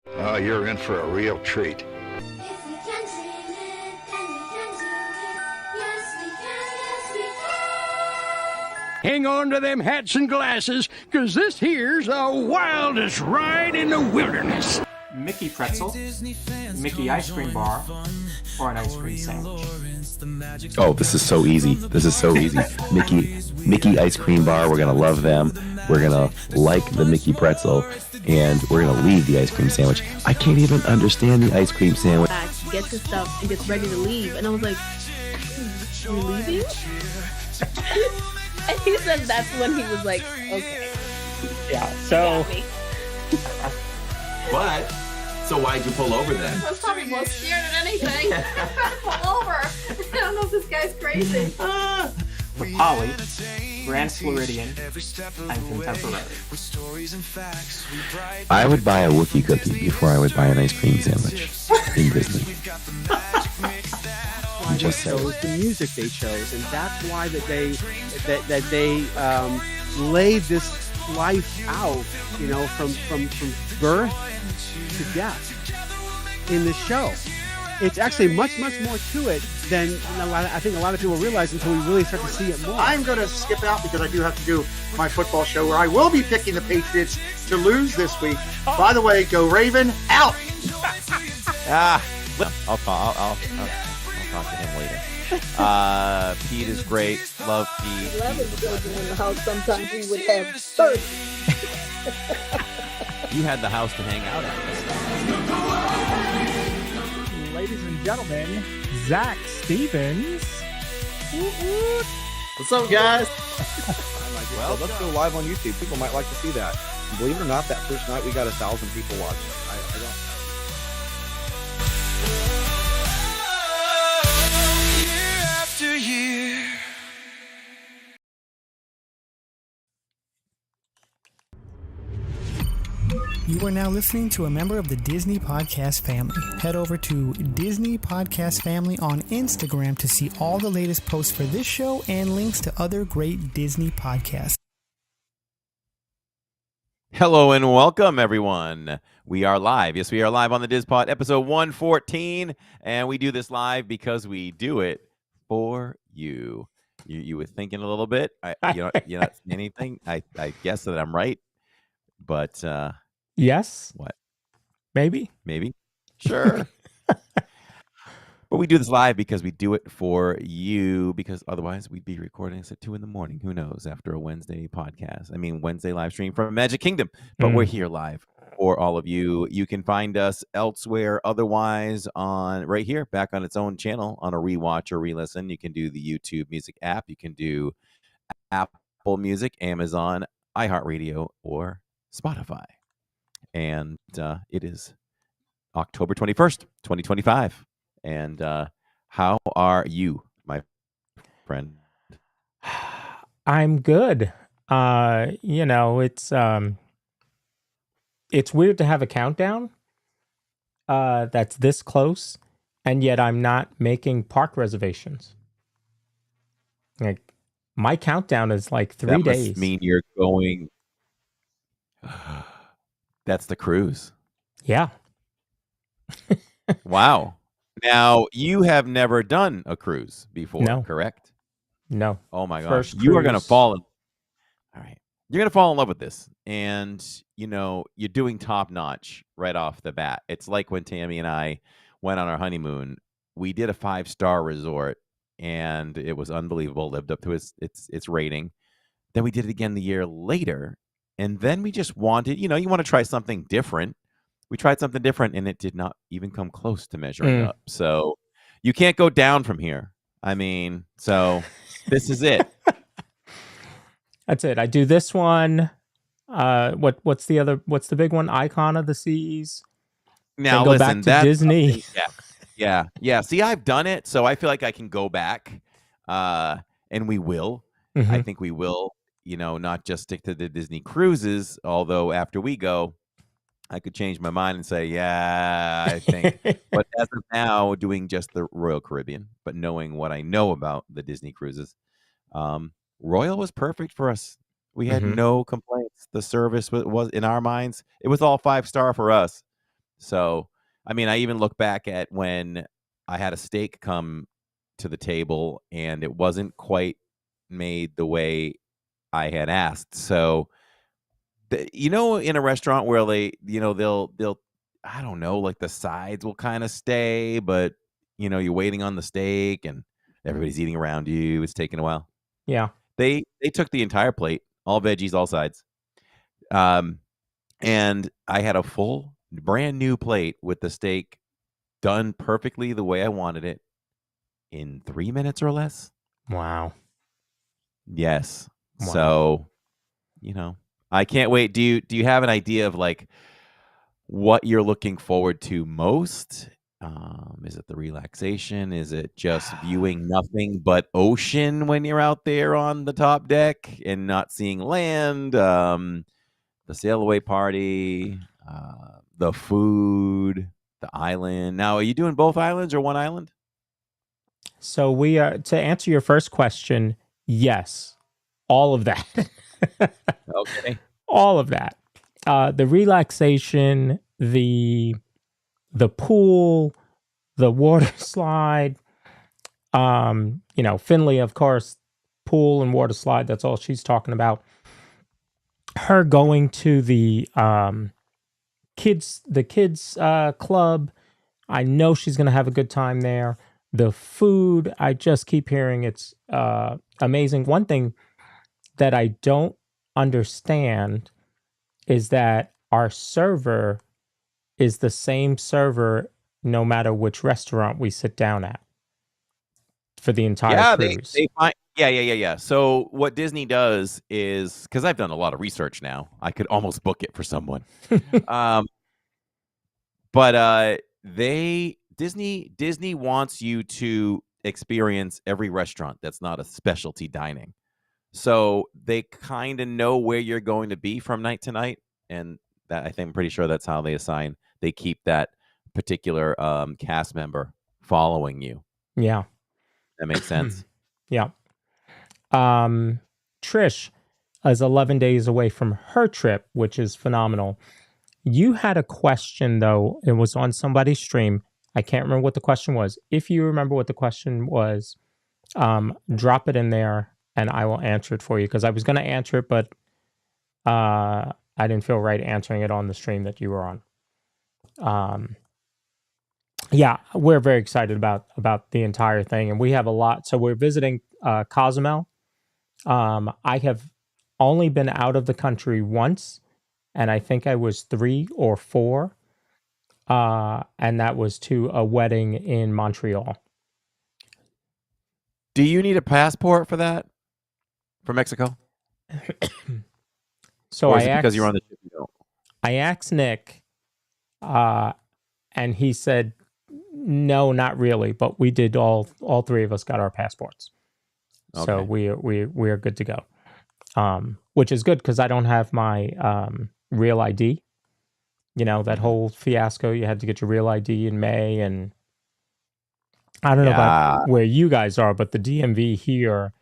Oh, you're in for a real treat. If we can dream it, then we can do it. Yes, we can, yes, we can. Hang on to them hats and glasses, 'cause this here's the wildest ride in the wilderness. Mickey pretzel, Mickey ice cream bar, or an ice cream sandwich. Oh, this is so easy. This is so easy. Mickey ice cream bar. We're gonna love them. We're gonna like the Mickey pretzel, and we're gonna leave the ice cream sandwich. I can't even understand the ice cream sandwich. Gets his stuff and gets ready to leave, and I was like, "Are we leaving?" And he said that's when he was like, "Okay." Yeah. So. Got me. What? So why'd you pull over then? I was probably more scared than anything. Pull over. I don't know if this guy's crazy. For Polly, Grand Floridian, and Contemporary. I would buy a Wookiee cookie before I would buy an ice cream sandwich in Disney. Why they chose the music they chose, and that's why that they laid this life out, you know, from birth to death in the show. It's actually much more to it than I think a lot of people realize until we really start to see it more. I'm going to skip out because I do have to do my football show where I will be picking the Patriots to lose this week. By the way, go Raven, out! I'll talk to him later. Pete is great. Love Pete. 11 children in the house. Sometimes we would have 30. You had the house to hang out at. Ladies and gentlemen, Zach Stevens. What's up, guys? Well, let's go live on YouTube. People might like to see that. And believe it or not, that first night we got 1,000 people watching. I don't. Year after year. You are now listening to a member of the Disney Podcast family. Head over to Disney Podcast Family on Instagram to see all the latest posts for this show and links to other great Disney podcasts. hello and welcome, everyone. We are live. Yes, we are live on the DIZPod, episode 114, and we do this live because we do it for you. You were thinking a little bit. You're not saying anything. I guess that I'm right, but Yes. what? Maybe. Maybe. Sure. But we do this live because we do it for you, because otherwise we'd be recording this at 2 a.m. Who knows, after a Wednesday podcast. I mean, Wednesday live stream from Magic Kingdom. But we're here live for all of you. You can find us elsewhere otherwise on right here, back on its own channel on a rewatch or re-listen. You can do the YouTube Music app. You can do Apple Music, Amazon, iHeartRadio, or Spotify. And it is October 21st, 2025. And how are you, my friend? I'm good. It's weird to have a countdown that's this close, and yet I'm not making park reservations. Like, my countdown is like 3 That days. must mean you're going. That's the cruise. Yeah. Wow. Now, you have never done a cruise before, No. correct? No. Oh my gosh. First You are going to cruise. fall in. All right. You're going to fall in love with this. And, you're doing top notch right off the bat. It's like when Tammy and I went on our honeymoon. We did a 5-star resort, and it was unbelievable. Lived up to its rating. Then we did it again the year later. And then we just wanted, you want to try something different. We tried something different, and it did not even come close to measuring up. So you can't go down from here. I mean, so this is it. That's it. I do this one. What's the big one? Icon of the Seas. Now, Then go listen, back to that's Disney. something- Yeah. See, I've done it, so I feel like I can go back, and we will. I think we will, not just stick to the Disney cruises, although after we go, I could change my mind and say, yeah, I think. But as of now, doing just the Royal Caribbean, but knowing what I know about the Disney cruises, Royal was perfect for us. We had no complaints. The service was in our minds, it was all 5-star for us. So, I mean, I even look back at when I had a steak come to the table and it wasn't quite made the way I had asked. So, in a restaurant where they'll I don't know, like the sides will kind of stay, but you're waiting on the steak and everybody's eating around you. It's taking a while. Yeah. They took the entire plate, all veggies, all sides. And I had a full brand new plate with the steak done perfectly the way I wanted it in 3 minutes or less. Wow. Yes. Wow. So, I can't wait. Do you have an idea of like what you're looking forward to most? Is it the relaxation? Is it just viewing nothing but ocean when you're out there on the top deck and not seeing land? The sail away party, the food, the island. Now, are you doing both islands or one island? So we are, to answer your first question, yes, all of that. Okay. All of that. The relaxation, the pool, the water slide, Finley, of course, pool and water slide, that's all she's talking about. Her going to the kids club, I know she's going to have a good time there. The food, I just keep hearing it's amazing. One thing that I don't understand is that our server is the same server no matter which restaurant we sit down at for the entire cruise. Yeah. So what Disney does is, because I've done a lot of research now, I could almost book it for someone. But Disney wants you to experience every restaurant that's not a specialty dining. So they kind of know where you're going to be from night to night, and I'm pretty sure that's how they keep that particular cast member following you. Yeah, that makes sense. Yeah. Trish is 11 days away from her trip, which is phenomenal. You had a question though; it was on somebody's stream. I can't remember what the question was. If you remember what the question was, drop it in there and I will answer it for you, because I was going to answer it, but I didn't feel right answering it on the stream that you were on. Yeah, we're very excited about the entire thing, and we have a lot. So we're visiting Cozumel. I have only been out of the country once, and I think I was 3 or 4. And that was to a wedding in Montreal. Do you need a passport for that? For Mexico? So or is it because you're on the ship? I asked Nick, and he said, no, not really. But we did all 3 of us got our passports. Okay. So we are good to go. Which is good because I don't have my real ID. That whole fiasco, you had to get your real ID in May, and I don't know about where you guys are, but the DMV here,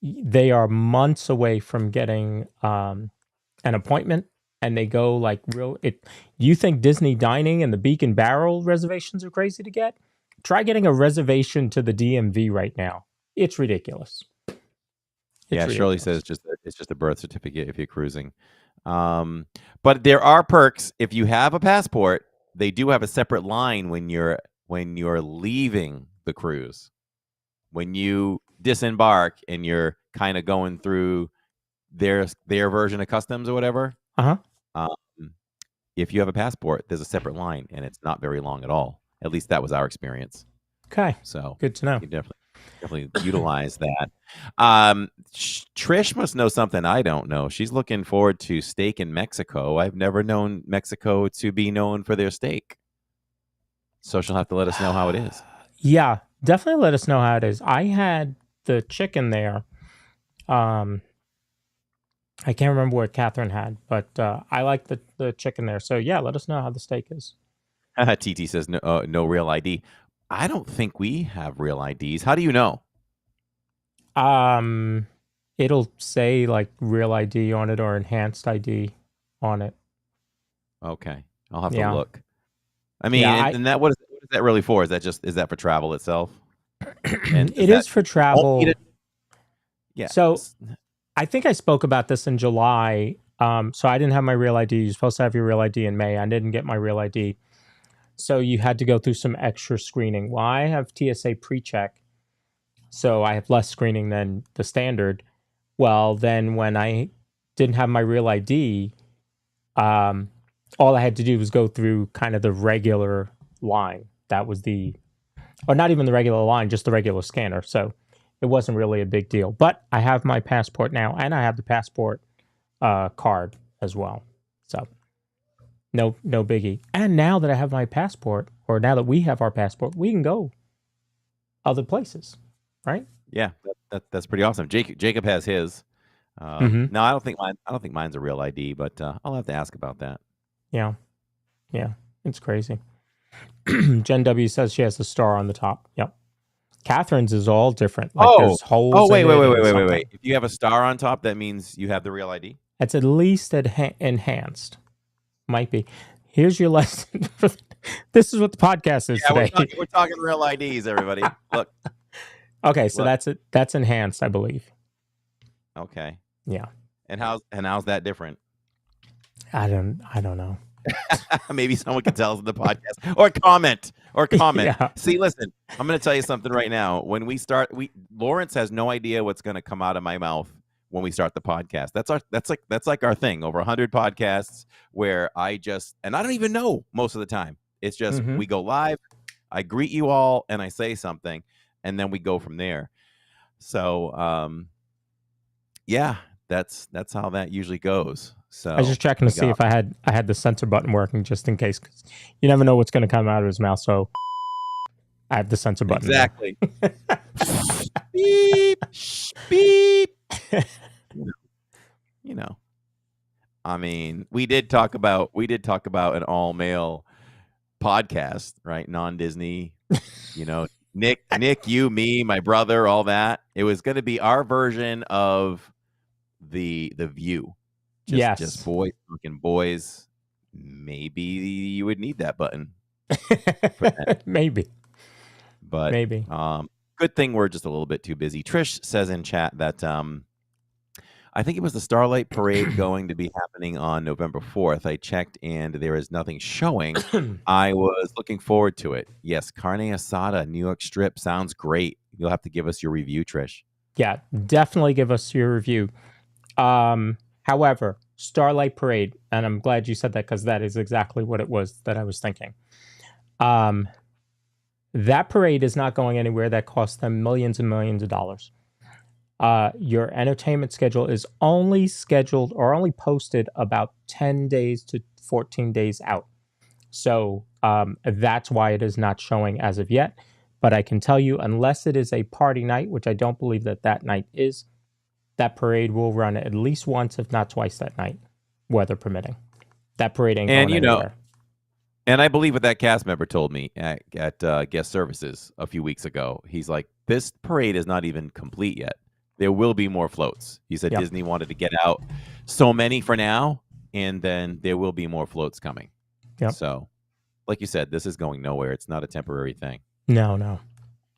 they are months away from getting an appointment, and they go like you think Disney dining and the Beacon Barrel reservations are crazy to get? Try getting a reservation to the DMV right now. It's ridiculous. Shirley says it's just a birth certificate if you're cruising. But there are perks if you have a passport. They do have a separate line when you're leaving the cruise. When you disembark and you're kind of going through their version of customs or whatever. If you have a passport, there's a separate line, and it's not very long at all. At least that was our experience. Okay, so good to know. You definitely utilize that. Trish must know something I don't know. She's looking forward to steak in Mexico. I've never known Mexico to be known for their steak. So she'll have to let us know how it is. Yeah, definitely let us know how it is. I had the chicken there. I can't remember what Catherine had, but I like the chicken there. So yeah, let us know how the steak is. TT says no real ID. I don't think we have real IDs. How do you know? It'll say like real ID on it or enhanced ID on it. Okay, I'll have to look. I mean, Yeah, and that what is that really for? Is that for travel itself? And it is for travel. Yeah. So I think I spoke about this in July. So I didn't have my real ID. You're supposed to have your real ID in May. I didn't get my real ID. So you had to go through some extra screening. Well, I have TSA pre-check, so I have less screening than the standard. Well, then when I didn't have my real ID, all I had to do was go through kind of the regular line. That was or not even the regular line, just the regular scanner. So it wasn't really a big deal. But I have my passport now, and I have the passport card as well. So no biggie. And now that I have my passport, or now that we have our passport, we can go other places, right? Yeah, that's pretty awesome. Jacob has his. No, I don't think mine's a real ID, but I'll have to ask about that. Yeah, it's crazy. Jen W says she has a star on the top. Yep. Catherine's is all different. Like there's holes. Oh, wait. in it Wait. If you have a star on top, that means you have the real ID? It's at least enhanced. Might be. Here's your lesson. This is what the podcast is today. We're talking real IDs, everybody. Look. Okay, so that's enhanced, I believe. Okay. Yeah. And how's that different? I don't know. Maybe someone can tell us in the podcast or comment. Yeah. See, listen, I'm going to tell you something right now. When we start, Lawrence has no idea what's going to come out of my mouth when we start the podcast. That's like our thing. Over 100 podcasts where I don't even know most of the time. It's just we go live, I greet you all, and I say something, and then we go from there. So, yeah, that's how that usually goes. So I was just checking to see if I had the censor button working, just in case. 'Cause you never know what's going to come out of his mouth. So I have the censor button. Exactly. Beep, beep. You know. I mean, we did talk about an all male podcast, right? Non-Disney. Nick, you, me, my brother, all that. It was going to be our version of the View. Just boys talking boys. Maybe you would need that button. Maybe. But maybe. Good thing we're just a little bit too busy. Trish says in chat that I think it was the Starlight Parade going to be happening on November 4th. I checked and there is nothing showing. I was looking forward to it. Yes, carne asada, New York Strip sounds great. You'll have to give us your review, Trish. Yeah, definitely give us your review. However, Starlight Parade, and I'm glad you said that because that is exactly what it was that I was thinking. That parade is not going anywhere. That costs them millions and millions of dollars. Your entertainment schedule is only scheduled or only posted about 10 days to 14 days out. So that's why it is not showing as of yet. But I can tell you, unless it is a party night, which I don't believe that night is, that parade will run at least once, if not twice that night, weather permitting. That parade ain't going anywhere. And I believe what that cast member told me at guest services a few weeks ago. He's like, this parade is not even complete yet. There will be more floats. He said Disney wanted to get out so many for now, and then there will be more floats coming. Yep. So, like you said, this is going nowhere. It's not a temporary thing. No.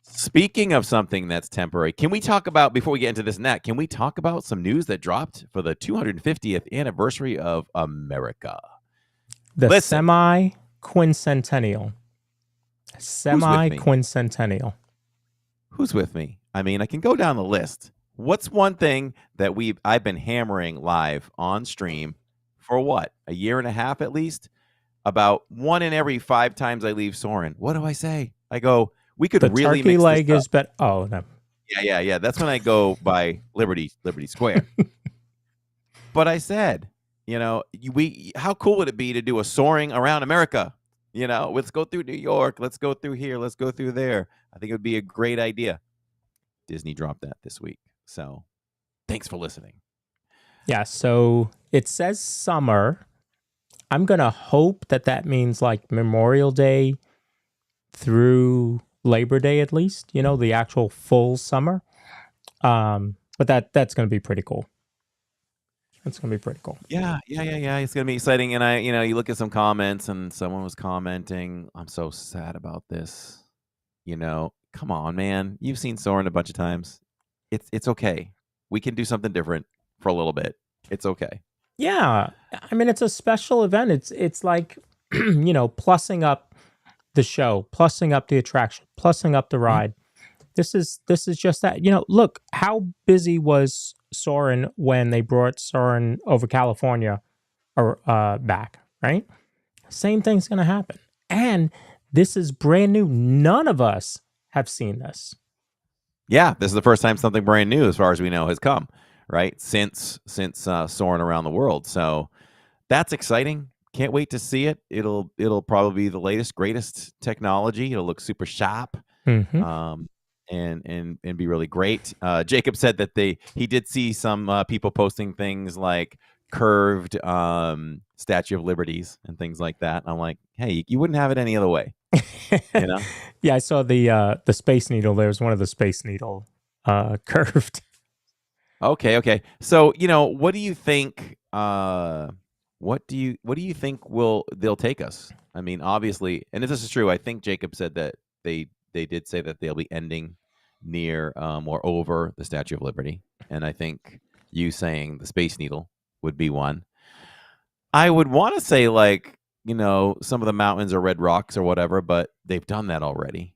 Speaking of something that's temporary, can we talk about, before we get into this and that, can we talk about some news that dropped for the 250th anniversary of America? The semi-quincentennial. Semi-quincentennial. Who's with me? I mean, I can go down the list. What's one thing that I've been hammering live on stream for what? A year and a half at least? About 1 in every 5 times I leave Soren. What do I say? I go, we could really turkey mix leg this is better. Oh, no. Yeah. That's when I go by Liberty Square. But I said, how cool would it be to do a soaring around America? Let's go through New York. Let's go through here. Let's go through there. I think it would be a great idea. Disney dropped that this week. So thanks for listening. Yeah, so it says summer. I'm going to hope that means like Memorial Day through Labor Day at least, the actual full summer. But that's going to be pretty cool. It's gonna be pretty cool. Yeah. It's gonna be exciting. And you look at some comments, and someone was commenting, "I'm so sad about this." Come on, man. You've seen Soren a bunch of times. It's okay. We can do something different for a little bit. It's okay. Yeah, I mean, it's a special event. It's like, plussing up the show, plussing up the attraction, plussing up the ride. This is just that. Look how busy was Soren when they brought Soren over California or back, right? Same thing's gonna happen, and this is brand new. None of us have seen this. Yeah, this is the first time something brand new, as far as we know, has come, right? Since Soaring Around the World. So that's exciting. Can't wait to see it. It'll probably be the latest, greatest technology. It'll look super sharp, and be really great. Jacob said that he did see some people posting things like curved Statue of Liberties and things like that. I'm like, hey, you wouldn't have it any other way. Yeah, I saw the Space Needle. There was one of the Space Needle curved. Okay. So what do you think? What do you think they'll take us? I mean, obviously, and if this is true, I think Jacob said that they did say that they'll be ending near or over the Statue of Liberty, and I think you saying the Space Needle would be one. I would want to say some of the mountains are red rocks or whatever, but they've done that already.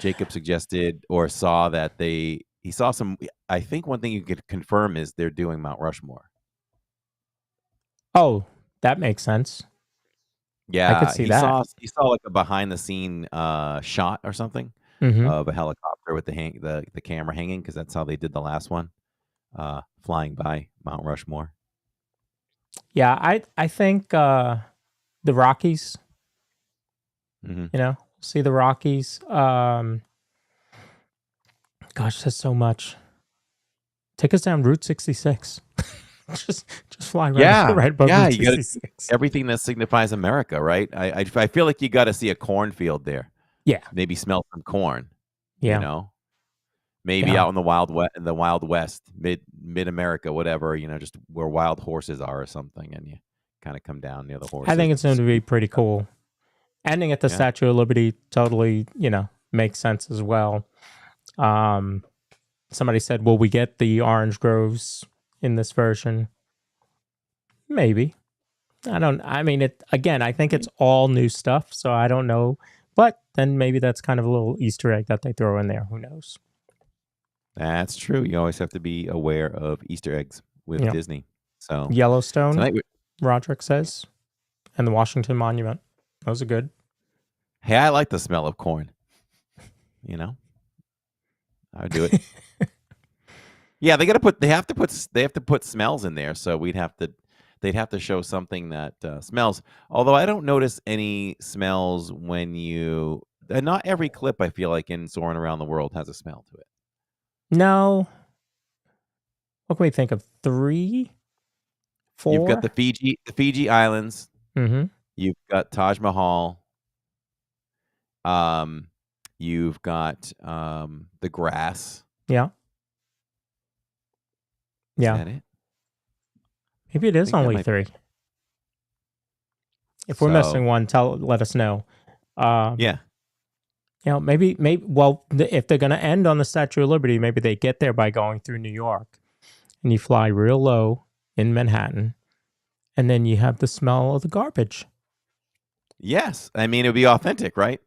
Jacob suggested or saw that he saw some. I think one thing you could confirm is they're doing Mount Rushmore. Oh, that makes sense. Yeah, I could see that. He saw like a behind the scene shot or something of a helicopter with the camera hanging, because that's how they did the last one, flying by Mount Rushmore. Yeah, I think the Rockies. See the Rockies. Gosh, that's so much. Take us down Route 66. just fly right above Route 66. Everything that signifies America, right? I feel like you got to see a cornfield there. Yeah, maybe smell some corn. Yeah, maybe out in the Wild West, mid America, whatever. Just where wild horses are or something, and you kind of come down near the horses. I think it's going to be pretty cool. Ending at the Statue of Liberty totally, makes sense as well. Somebody said, will we get the orange groves in this version? Maybe. I think it's all new stuff, so I don't know. But then maybe that's kind of a little Easter egg that they throw in there. Who knows? That's true. You always have to be aware of Easter eggs with Disney. So Yellowstone, Roderick says, and the Washington Monument. Those are good. Hey, I like the smell of corn. I would do it. Yeah, they have to put smells in there, so they'd have to show something that smells. Although I don't notice any smells when not every clip I feel like in Soaring Around the World has a smell to it. No. What can we think of? 3, 4? You've got the Fiji Islands. Mm-hmm. You've got Taj Mahal. You've got the grass. Yeah. Is that it? Maybe it is only 3. If we're missing one, let us know. Maybe. Well, if they're going to end on the Statue of Liberty, maybe they get there by going through New York, and you fly real low in Manhattan, and then you have the smell of the garbage. Yes, I mean it would be authentic, right?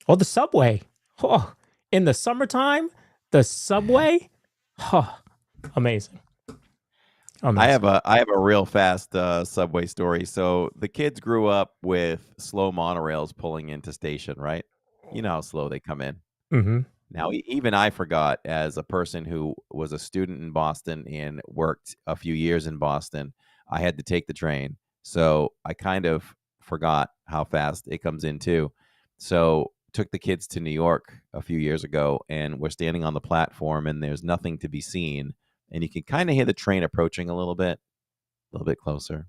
Or the subway. Oh, in the summertime, the subway. Oh, amazing. I have a real fast subway story. So the kids grew up with slow monorails pulling into station, right? You know how slow they come in. Mm-hmm. Now, even I forgot, as a person who was a student in Boston and worked a few years in Boston, I had to take the train. So I kind of forgot how fast it comes in too. So took the kids to New York a few years ago, and we're standing on the platform, and there's nothing to be seen. And you can kind of hear the train approaching a little bit closer,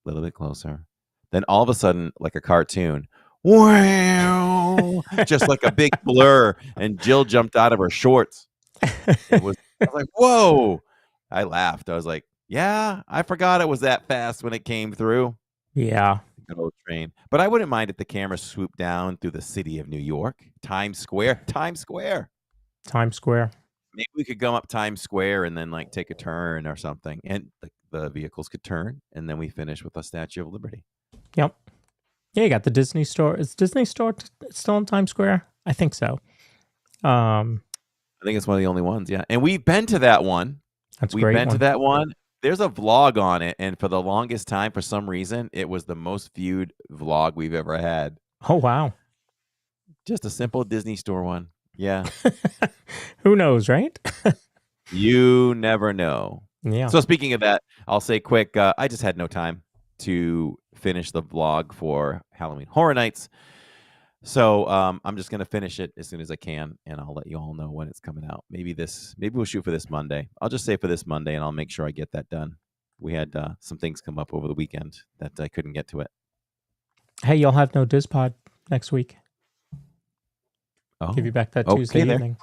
a little bit closer. Then all of a sudden, like a cartoon, wow, just like a big blur. And Jill jumped out of her shorts. I was like, whoa. I laughed. I was like, Yeah, I forgot it was that fast when it came through. Yeah. Good old train. But I wouldn't mind if the camera swooped down through the city of New York, Times Square. Times Square. Times Square. Maybe we could go up Times Square and then like take a turn or something, and the vehicles could turn, and then we finish with the Statue of Liberty. Yep. Yeah, you got the Disney store. Is Disney store still in Times Square? I think so. I think it's one of the only ones. Yeah, and we've been to that one. We've been to that one. There's a vlog on it, and for the longest time, for some reason, it was the most viewed vlog we've ever had. Oh, wow. Just a simple Disney store one. Yeah. Who knows, right? You never know. Yeah. So speaking of that, I'll say quick, I just had no time to finish the vlog for Halloween Horror Nights. So I'm just going to finish it as soon as I can, and I'll let you all know when it's coming out. Maybe we'll shoot for this Monday. I'll just say for this Monday, and I'll make sure I get that done. We had some things come up over the weekend that I couldn't get to it. Hey, you'll have no DIZPod next week. Oh, Give you back that okay, Tuesday there. evening.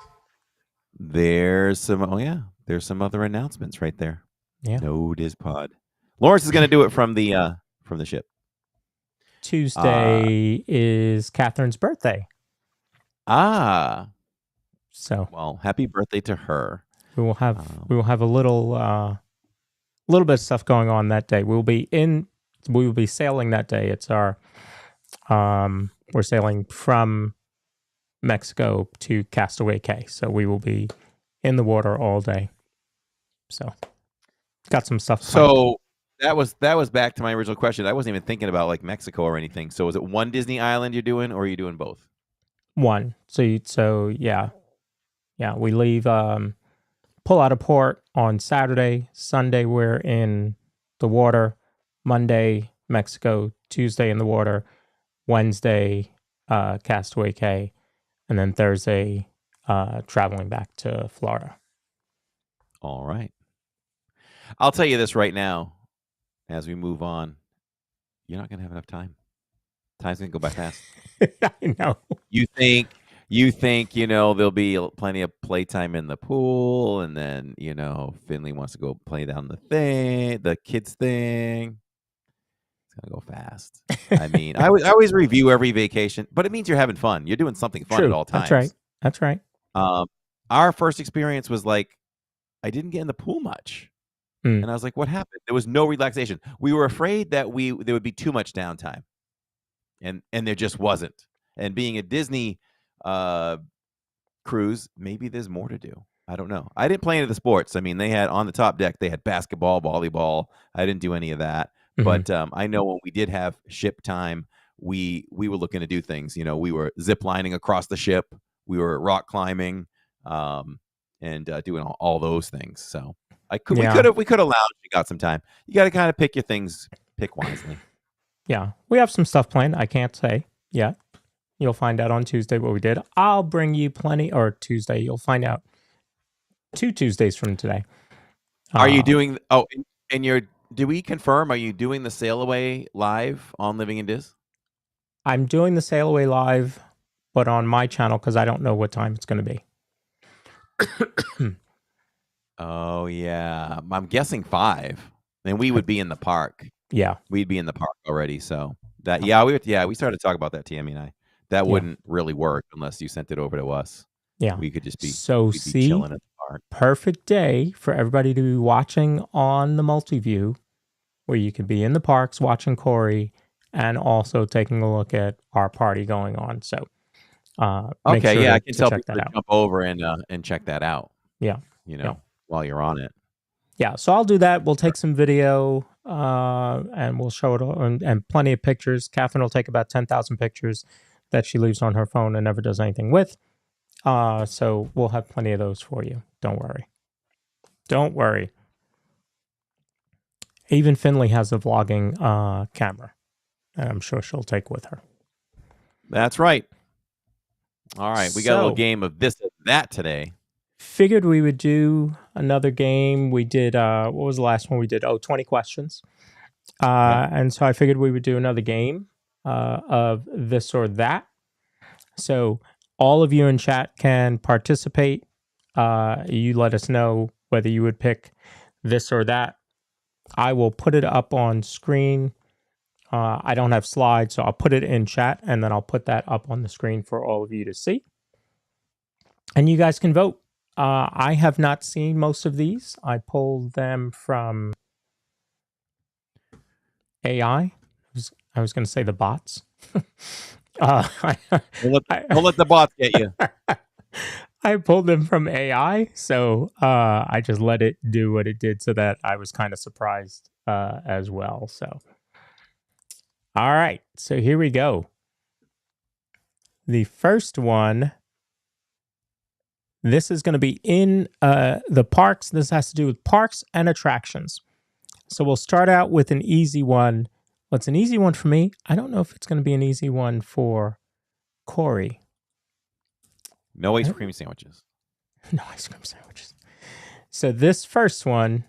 There's some other announcements right there. Yeah. No DIZPod. Lawrence is going to do it from the ship. Tuesday is Catherine's birthday. So well, happy birthday to her. We will have a little bit of stuff going on that day. We will be sailing that day. It's our we're sailing from Mexico to Castaway Cay. So we will be in the water all day. So got some stuff. So that was back to my original question. I wasn't even thinking about like Mexico or anything. So is it one Disney island you're doing, or are you doing both? One. So yeah. We leave, pull out of port on Saturday. Sunday we're in the water. Monday Mexico. Tuesday in the water. Wednesday Castaway Cay, and then Thursday traveling back to Florida. All right. I'll tell you this right now. As we move on, you're not going to have enough time. Time's going to go by fast. I know. You think, there'll be plenty of playtime in the pool, and then, Finley wants to go play down the kids thing. It's going to go fast. I mean, I always review every vacation, but it means you're having fun. You're doing something fun True. at all times. That's right. Our first experience was like, I didn't get in the pool much. And I was like, what happened? There was no relaxation. We were afraid that there would be too much downtime. And there just wasn't. And being a Disney cruise, maybe there's more to do. I don't know. I didn't play any of the sports. I mean, they had on the top deck, they had basketball, volleyball. I didn't do any of that. But I know when we did have ship time, we were looking to do things. We were zip lining across the ship. We were rock climbing and doing all those things. So we could have lounged and got some time. You got to kind of pick your things, pick wisely. Yeah, we have some stuff planned. I can't say yet. You'll find out on Tuesday what we did. I'll bring you Tuesday. You'll find out 2 Tuesdays from today. Are you doing? Oh, and do we confirm? Are you doing the Sail Away live on Living in Diz? I'm doing the Sail Away live, but on my channel because I don't know what time it's going to be. Oh yeah, I'm guessing 5. And we would be in the park. Yeah, we'd be in the park already. So that we started to talk about that, Tammy and I. That wouldn't really work unless you sent it over to us. Yeah, we could just be be chilling at the park. Perfect day for everybody to be watching on the multi-view, where you could be in the parks watching Corey and also taking a look at our party going on. So okay, sure I can tell people to jump over and check that out. Yeah, while you're on it. Yeah, so I'll do that. We'll take some video and we'll show it all, and plenty of pictures. Catherine will take about 10,000 pictures that she leaves on her phone and never does anything with. So we'll have plenty of those for you. Don't worry. Even Finley has a vlogging camera, and I'm sure she'll take with her. That's right. All right, we got a little game of this and that today. Figured we would do another game. We did, what was the last one we did? 20 questions. And so I figured we would do another game of this or that. So all of you in chat can participate. You let us know whether you would pick this or that I will put it up on screen. I don't have slides, so I'll put it in chat and then I'll put that up on the screen for all of you to see. And you guys can vote. I have not seen most of these. I pulled them from AI. I was going to say the bots. Don't let the bots get you. I pulled them from AI, so I just let it do what it did so that I was kind of surprised as well. So, all right. So here we go. The first one, this is going to be in the parks. This has to do with parks and attractions. So we'll start out with an easy one. What's an easy one for me? I don't know if it's going to be an easy one for Corey. No ice cream sandwiches. No ice cream sandwiches. So this first one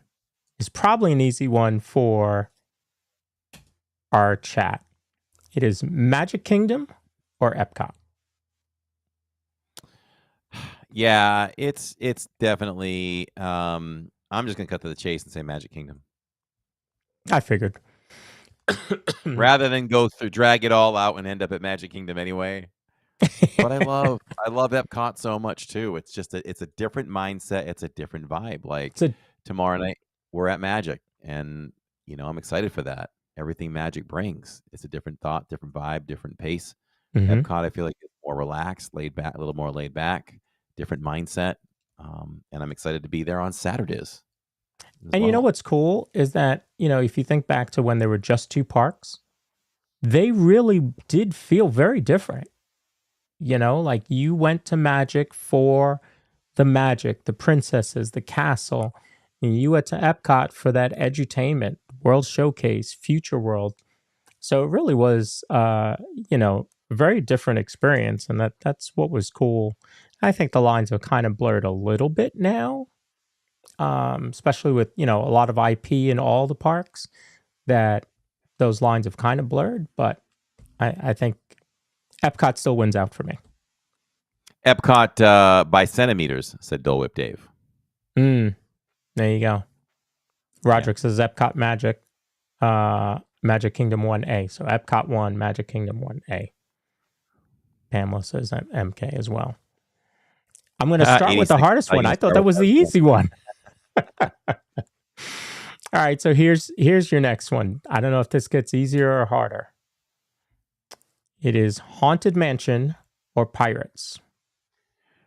is probably an easy one for our chat. It is Magic Kingdom or Epcot. Yeah, it's definitely. I'm just gonna cut to the chase and say Magic Kingdom. I figured. Rather than go through, drag it all out and end up at Magic Kingdom anyway. But I love Epcot so much too. It's just it's a different mindset. It's a different vibe. Like tomorrow night we're at Magic, and I'm excited for that. Everything Magic brings. It's a different thought, different vibe, different pace. Mhm. Epcot, I feel like it's more relaxed, laid back, a little more laid back, different mindset. And I'm excited to be there on Saturdays. And you know what's cool is that, if you think back to when there were just two parks, they really did feel very different. Like you went to Magic for the magic, the princesses, the castle, and you went to Epcot for that edutainment, World Showcase, Future World. So it really was, a very different experience, and that's what was cool. I think the lines are kind of blurred a little bit now, especially with a lot of IP in all the parks. That those lines have kind of blurred, but I think Epcot still wins out for me. Epcot by centimeters, said Dole Whip Dave. There you go. Roderick says Epcot Magic, Magic Kingdom 1A. So Epcot 1, Magic Kingdom 1A. Pamela says MK as well. I'm going to start with the hardest one. I thought that was the easy one. All right, so here's your next one. I don't know if this gets easier or harder. It is Haunted Mansion or Pirates.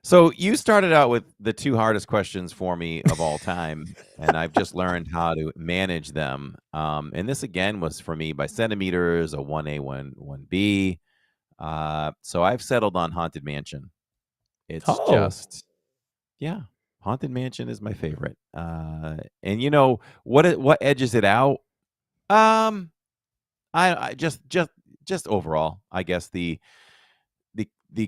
So you started out with the two hardest questions for me of all time, and I've just learned how to manage them. And this again was for me by centimeters, a 1A, 1B. So I've settled on Haunted Mansion. It's just, Haunted Mansion is my favorite. And what edges it out? I just overall, I guess the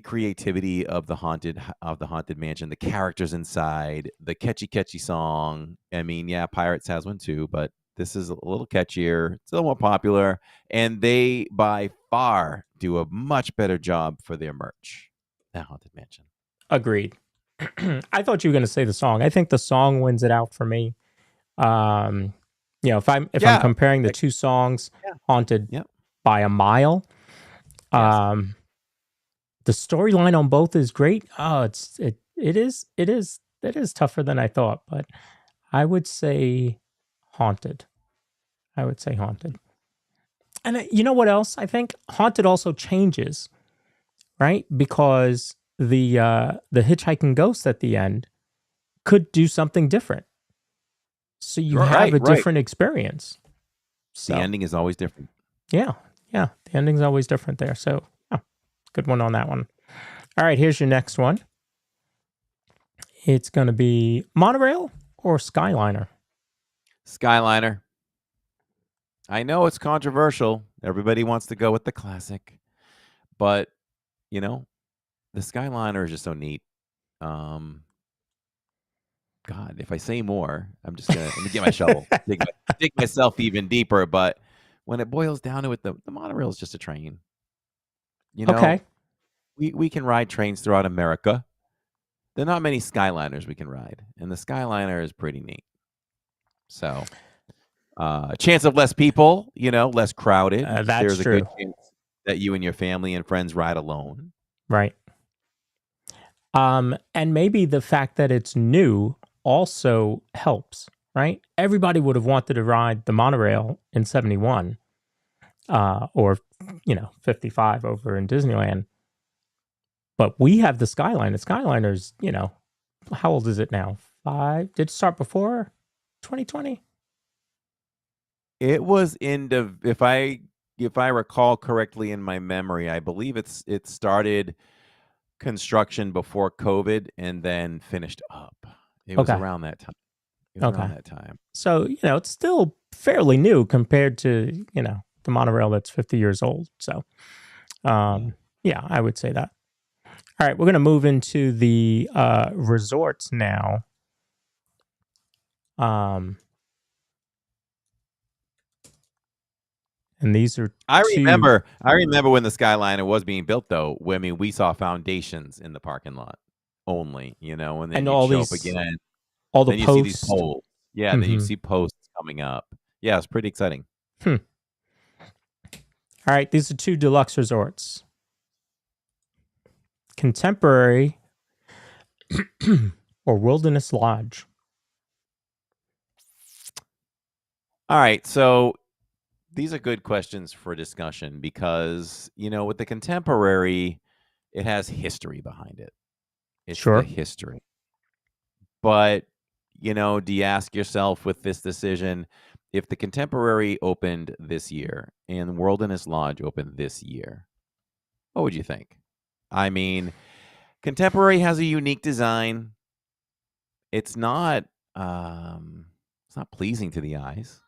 creativity of the haunted mansion, the characters inside, the catchy song. I mean, yeah, Pirates has one too, but this is a little catchier. It's a little more popular, and they by far do a much better job for their merch than Haunted Mansion. Agreed. I thought you were going to say the song. I think the song wins it out for me. If I'm comparing the two songs, Haunted by a mile. The storyline on both is great. Oh, it is tougher than I thought, but I would say Haunted. And you know what else? I think Haunted also changes, right? Because the hitchhiking ghost at the end could do something different. So you have a different experience. So, the ending is always different. Yeah. The ending's always different there. So good one on that one. All right, here's your next one. It's going to be Monorail or Skyliner? Skyliner. I know it's controversial. Everybody wants to go with the classic. But, the Skyliner is just so neat. God, if I say more, I'm just going to let me get my shovel, dig myself even deeper. But when it boils down to it, the monorail is just a train. Okay. We can ride trains throughout America. There are not many Skyliners we can ride, and the Skyliner is pretty neat. So, Chance of less people, less crowded. That's There's a true. good chance that you and your family and friends ride alone. Right. And maybe the fact that it's new also helps, right? Everybody would have wanted to ride the monorail in 71, or 55 over in Disneyland. But we have the Skyline. The Skyliner's, how old is it now? 5? Did it start before 2020? It was if I recall correctly in my memory, I believe it started construction before COVID and then finished up. It was around that time. Around that time. So, it's still fairly new compared to, the monorail that's 50 years old. So, yeah, I would say that. All right, we're going to move into the resorts now. And these are I remember when the Skyliner was being built, though. I mean, we saw foundations in the parking lot only, and then and you all show these, up again. all the then posts. You see these poles. Yeah, then you see posts coming up. Yeah, it's pretty exciting. All right, these are 2 deluxe resorts. Contemporary or Wilderness Lodge? All right, so these are good questions for discussion because, with the Contemporary, it has history behind it. It's the history. But, do you ask yourself with this decision, if the Contemporary opened this year and Wilderness Lodge opened this year, what would you think? I mean, Contemporary has a unique design. It's not pleasing to the eyes.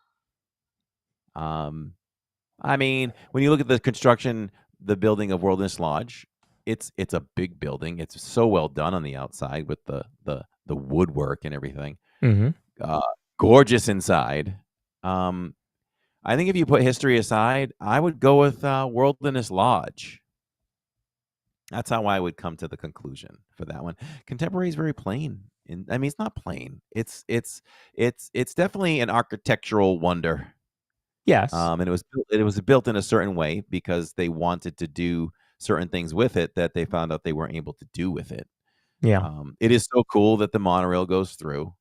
I mean, when you look at the construction, the building of Wilderness Lodge, it's a big building. It's so well done on the outside with the woodwork and everything. Gorgeous inside. I think if you put history aside, I would go with Wilderness Lodge. That's how I would come to the conclusion for that one. Contemporary is very plain. I mean, it's not plain. It's definitely an architectural wonder. Yes. And it was built in a certain way because they wanted to do certain things with it that they found out they weren't able to do with it. Yeah. It is so cool that the monorail goes through.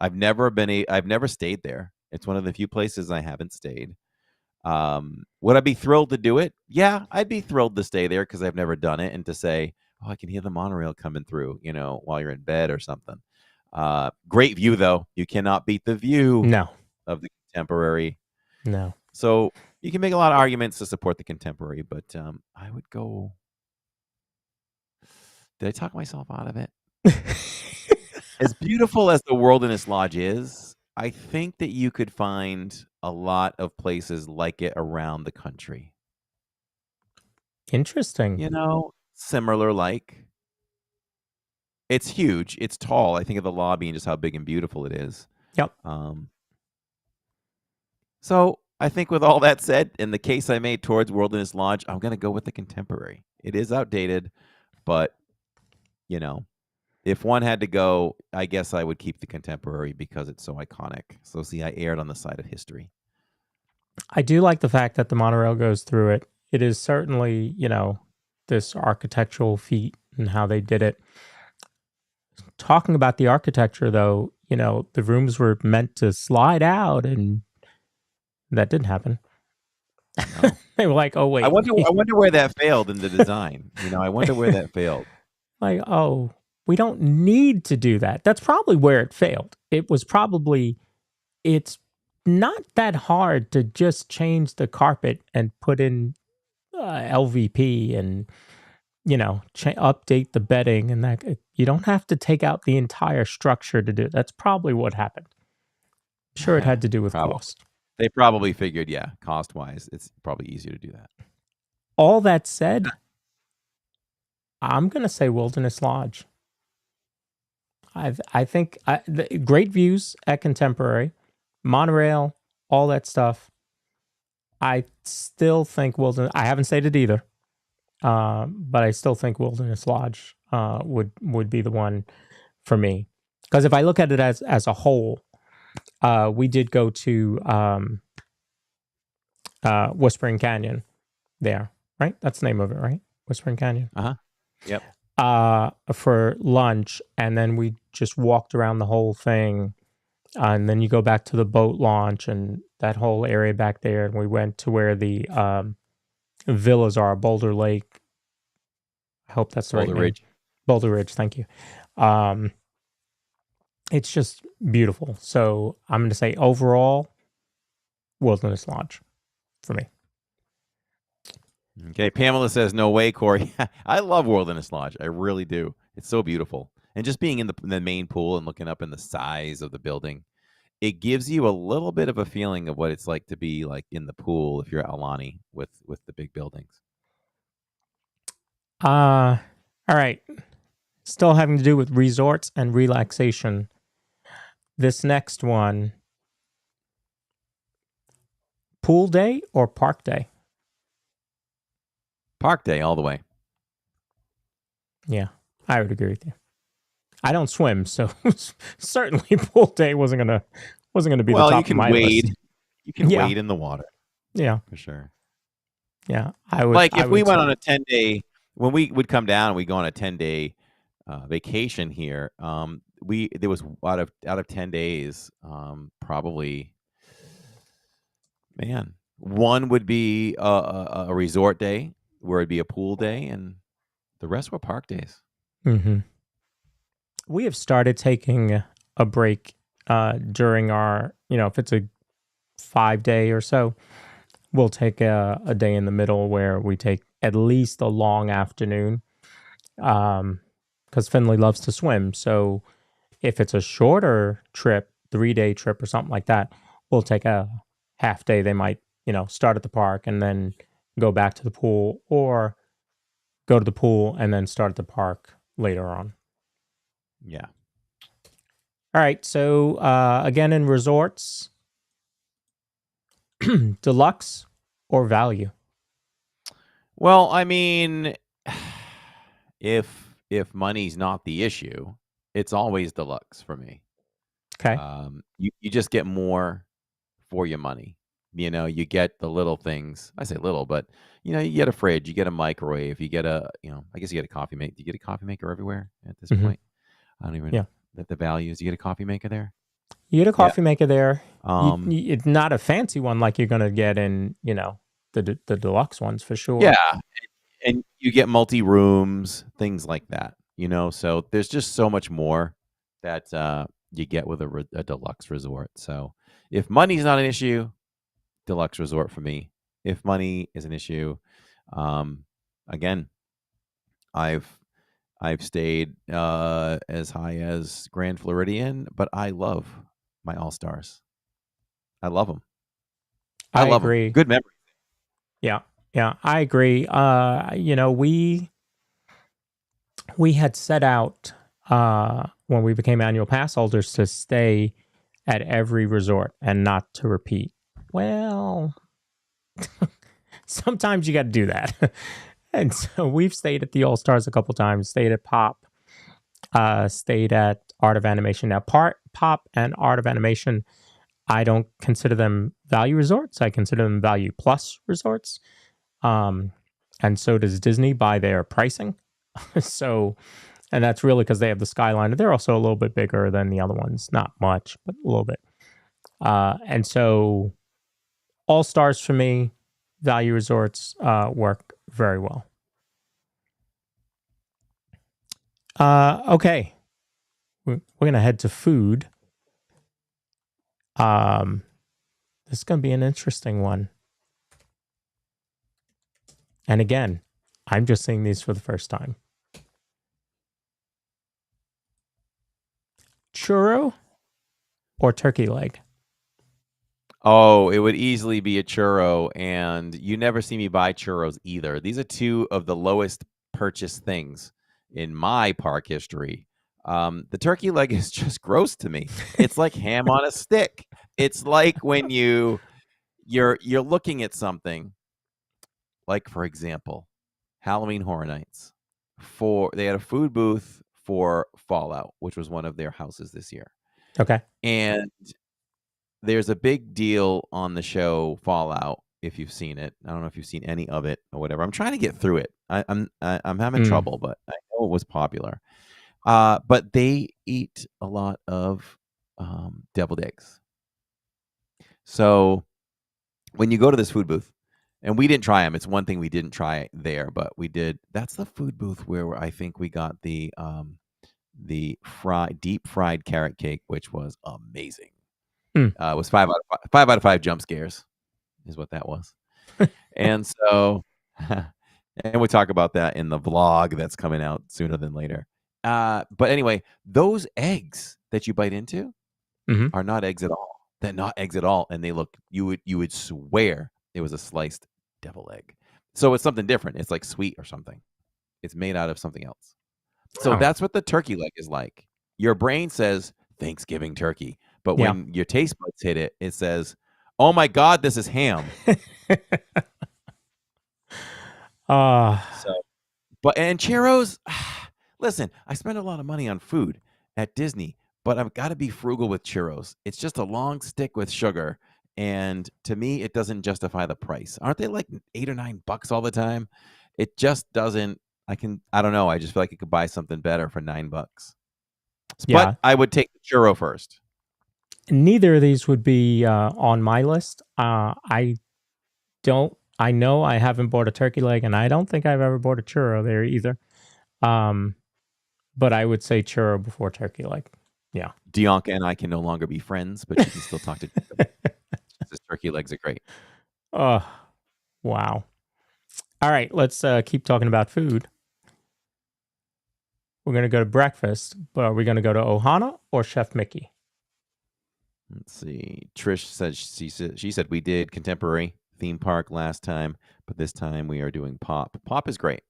I've never stayed there. It's one of the few places I haven't stayed. Would I be thrilled to do it? Yeah, I'd be thrilled to stay there because I've never done it and to say, oh, I can hear the monorail coming through, while you're in bed or something. Great view, though. You cannot beat the view of the Contemporary. No. So you can make a lot of arguments to support the Contemporary, but I would go. Did I talk myself out of it? As beautiful as the Wilderness Lodge is, I think that you could find a lot of places like it around the country. Interesting. Similar like. It's huge. It's tall. I think of the lobby and just how big and beautiful it is. Yep. So I think with all that said, in the case I made towards Wilderness Lodge, I'm going to go with the Contemporary. It is outdated, but, if one had to go, I guess I would keep the Contemporary because it's so iconic. So see, I erred on the side of history. I do like the fact that the monorail goes through it. It is certainly, this architectural feat and how they did it. Talking about the architecture, though, the rooms were meant to slide out, and that didn't happen. No. They were like, "Oh wait." I wonder where that failed in the design. I wonder where that failed. Like, oh, we don't need to do that. That's probably where it failed. It was probably, it's not that hard to just change the carpet and put in LVP and, update the bedding and that. You don't have to take out the entire structure to do it. That's probably what happened. I'm sure it had to do with cost. They probably figured, cost-wise, it's probably easier to do that. All that said, I'm going to say Wilderness Lodge. I think great views at Contemporary, monorail, all that stuff. I still think Wilderness. I haven't stayed at either, but I still think Wilderness Lodge would be the one for me. Because if I look at it as a whole, we did go to Whispering Canyon there, right? That's the name of it, right? Whispering Canyon. Yep. For lunch, and then we just walked around the whole thing. And then you go back to the boat launch and that whole area back there. And we went to where the villas are, Boulder Lake. I hope that's the right Boulder name. Ridge. Boulder Ridge, thank you. It's just beautiful. So I'm going to say overall, Wilderness Lodge for me. Okay, Pamela says, no way, Corey. I love Wilderness Lodge. I really do. It's so beautiful. And just being in the main pool and looking up in the size of the building, it gives you a little bit of a feeling of what it's like to be like in the pool if you're at Alani with the big buildings. All right. Still having to do with resorts and relaxation. This next one, pool day or park day? Park day all the way. Yeah, I would agree with you. I don't swim, so certainly pool day wasn't gonna be the top of my wade. list. You can wade in the water. Yeah, for sure. Yeah, I would. Like if we went say. on a 10-day, when we would come down and we go on a 10-day vacation here, there was out of 10 days, probably, man, one would be a resort day where it'd be a pool day, and the rest were park days. Mm-hmm. We have started taking a break during our, if it's a 5-day or so, we'll take a day in the middle where we take at least a long afternoon, because Finley loves to swim. So if it's a shorter trip, 3-day trip or something like that, we'll take a half day. They might, start at the park and then go back to the pool, or go to the pool and then start at the park later on. Yeah. All right. So again, in resorts, deluxe or value? Well, I mean, if money's not the issue, it's always deluxe for me. Okay. You just get more for your money. You get the little things. I say little, but you get a fridge, you get a microwave, you get I guess you get a coffee maker. Do you get a coffee maker everywhere at this point? I don't even know the values. You get a coffee maker there? You get a coffee maker there. It's not a fancy one like you're going to get in, the deluxe ones for sure. Yeah. And you get multi-rooms, things like that, so there's just so much more that you get with a deluxe resort. So if money's not an issue, deluxe resort for me. If money is an issue, again, I've stayed as high as Grand Floridian, but I love my All-Stars. I love them. I agree. Good memory. Yeah, I agree. We had set out when we became annual pass holders to stay at every resort and not to repeat. Well, sometimes you got to do that. And so we've stayed at the All-Stars a couple times, stayed at Pop, stayed at Art of Animation. Now, Pop and Art of Animation, I don't consider them value resorts. I consider them value plus resorts. And so does Disney by their pricing. And that's really because they have the Skyliner. They're also a little bit bigger than the other ones. Not much, but a little bit. And so All-Stars for me, value resorts work very well. Okay. We're going to head to food. This is going to be an interesting one. And again, I'm just seeing these for the first time. Churro or turkey leg? Oh, it would easily be a churro, and you never see me buy churros either. These are two of the lowest purchased things in my park history. The turkey leg is just gross to me. It's like ham on a stick. It's like when you're looking at something, like for example, Halloween Horror Nights. They had a food booth for Fallout, which was one of their houses this year. Okay. And there's a big deal on the show Fallout. If you've seen it, I don't know if you've seen any of it or whatever. I'm trying to get through it. I'm having trouble, but I know it was popular. But they eat a lot of deviled eggs. So when you go to this food booth, and we didn't try them. It's one thing we didn't try there, but we did. That's the food booth where I think we got the deep fried carrot cake, which was amazing. It was 5 out of 5 jump scares, is what that was. And so, and we'll talk about that in the vlog that's coming out sooner than later. But anyway, those eggs that you bite into are not eggs at all. They're not eggs at all, and they look. You would swear it was a sliced devil egg. So it's something different. It's like sweet or something. It's made out of something else. So that's what the turkey leg is like. Your brain says Thanksgiving turkey, but when your taste buds hit it, it says, "Oh my God, this is ham." And churros. Listen, I spend a lot of money on food at Disney, but I've got to be frugal with churros. It's just a long stick with sugar. And to me, it doesn't justify the price. Aren't they like $8 or $9 all the time? It just doesn't. I don't know. I just feel like I could buy something better for $9. Yeah. But I would take the churro first. Neither of these would be on my list. I know I haven't bought a turkey leg, and I don't think I've ever bought a churro there either. But I would say churro before turkey leg. Yeah. Dianca and I can no longer be friends, but you can still talk to Jacob. His turkey legs are great. Oh, wow. All right, let's keep talking about food. We're going to go to breakfast, but are we going to go to Ohana or Chef Mickey? Let's see. Trish said she said we did contemporary theme park last time, but this time we are doing Pop. Pop is great.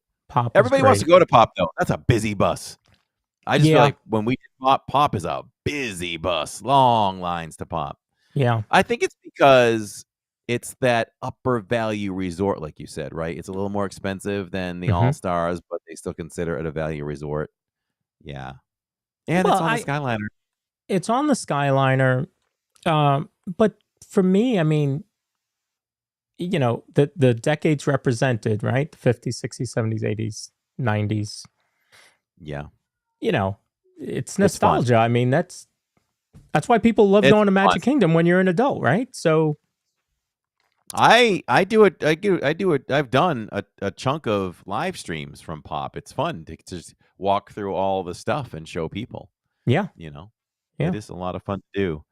Everybody wants to go to Pop, though. That's a busy bus. I just feel like when we did Pop is a busy bus. Long lines to Pop. Yeah. I think it's because it's that upper value resort, like you said, right? It's a little more expensive than the All-Stars, but they still consider it a value resort. Yeah. And it's on the Skyliner. It's on the Skyliner. But for me, I mean, you know, the decades represented, right? The 50s, 60s, 70s, 80s, 90s. Yeah. You know, it's nostalgia. I mean, that's why people love going to Magic Kingdom when you're an adult, right? So I do it. I've done a chunk of live streams from Pop. It's fun to just walk through all the stuff and show people. Yeah. You know, Yeah. It is a lot of fun to do.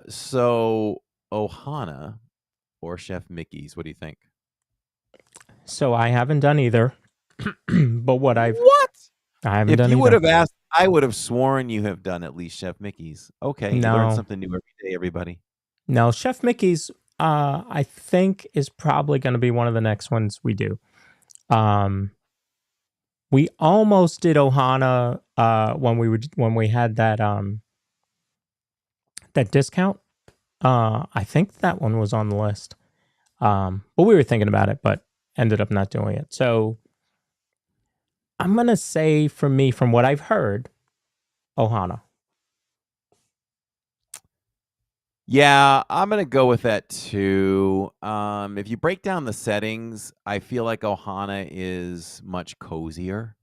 So Ohana or Chef Mickey's, what do you think? So I haven't done either. But what I haven't done If you either. would have asked, I would have sworn you have done at least Chef Mickey's. Okay, you learn No. something new every day, everybody. No, Chef Mickey's, I think is probably going to be one of the next ones we do. We almost did Ohana when we had that that discount. I think that one was on the list. But we were thinking about it, but ended up not doing it. So I'm gonna say, for me, from what I've heard, Ohana. Yeah, I'm gonna go with that too. If you break down the settings, I feel like Ohana is much cozier.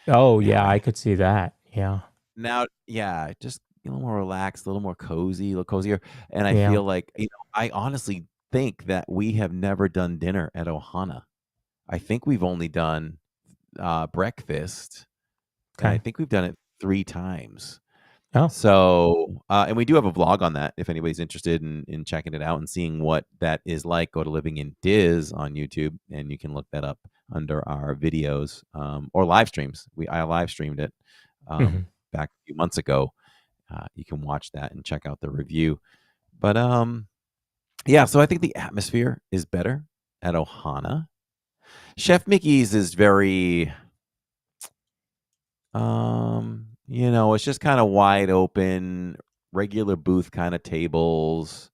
Oh yeah, I could see that. Yeah. Now, yeah, just a little more relaxed, a little more cozy, a little cozier. And I Yeah. feel like, I honestly think that we have never done dinner at Ohana. I think we've only done breakfast. And I Okay. think we've done it 3 times. Oh. So, and we do have a vlog on that. If anybody's interested in checking it out and seeing what that is like, go to Living in Diz on YouTube, and you can look that up under our videos or live streams. I live streamed it back a few months ago. You can watch that and check out the review. But yeah, so I think the atmosphere is better at Ohana. Chef Mickey's is very, it's just kind of wide open, regular booth kind of tables,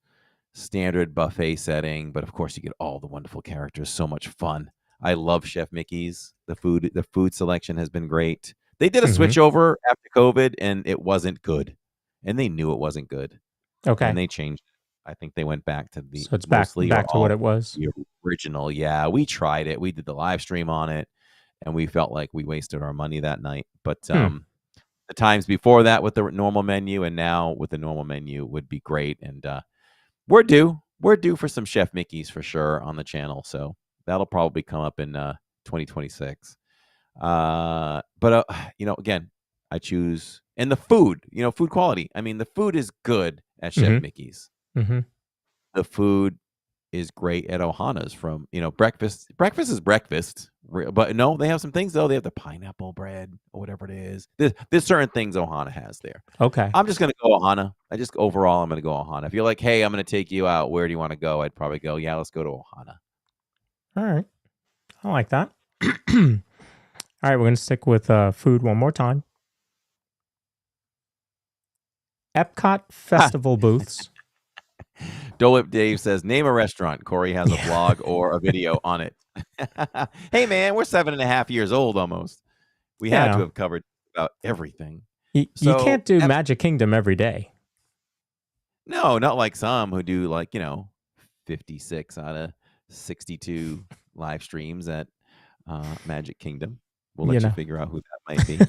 standard buffet setting. But of course, you get all the wonderful characters. So much fun. I love Chef Mickey's. The food selection has been great. They did a switch over after COVID, and it wasn't good. And they knew it wasn't good. Okay. And they changed it. I think they went back to the So it's back mostly or back to what all it was. the original. Yeah, we tried it. We did the live stream on it, and we felt like we wasted our money that night. But the times before that with the normal menu and now with the normal menu would be great. And we're due for some Chef Mickey's for sure on the channel. So that'll probably come up in 2026. But again, I choose, and the food, food quality. I mean, the food is good at Chef Mickey's. Mm-hmm. The food is great at Ohana's from, breakfast. Breakfast is breakfast. But no, they have some things, though. They have the pineapple bread or whatever it is. There's certain things Ohana has there. Okay. I'm just going to go Ohana. Overall, I'm going to go Ohana. If you're like, hey, I'm going to take you out, where do you want to go? I'd probably go, yeah, let's go to Ohana. All right. I like that. All right, we're going to stick with food one more time. Epcot Festival booths. Dolip Dave says, name a restaurant. Corey has a blog or a video on it. Hey, man, we're 7.5 years old almost. We had to have covered about everything. You can't do Magic Kingdom every day. No, not like some who do 56 out of 62 live streams at Magic Kingdom. We'll let you figure out who that might be.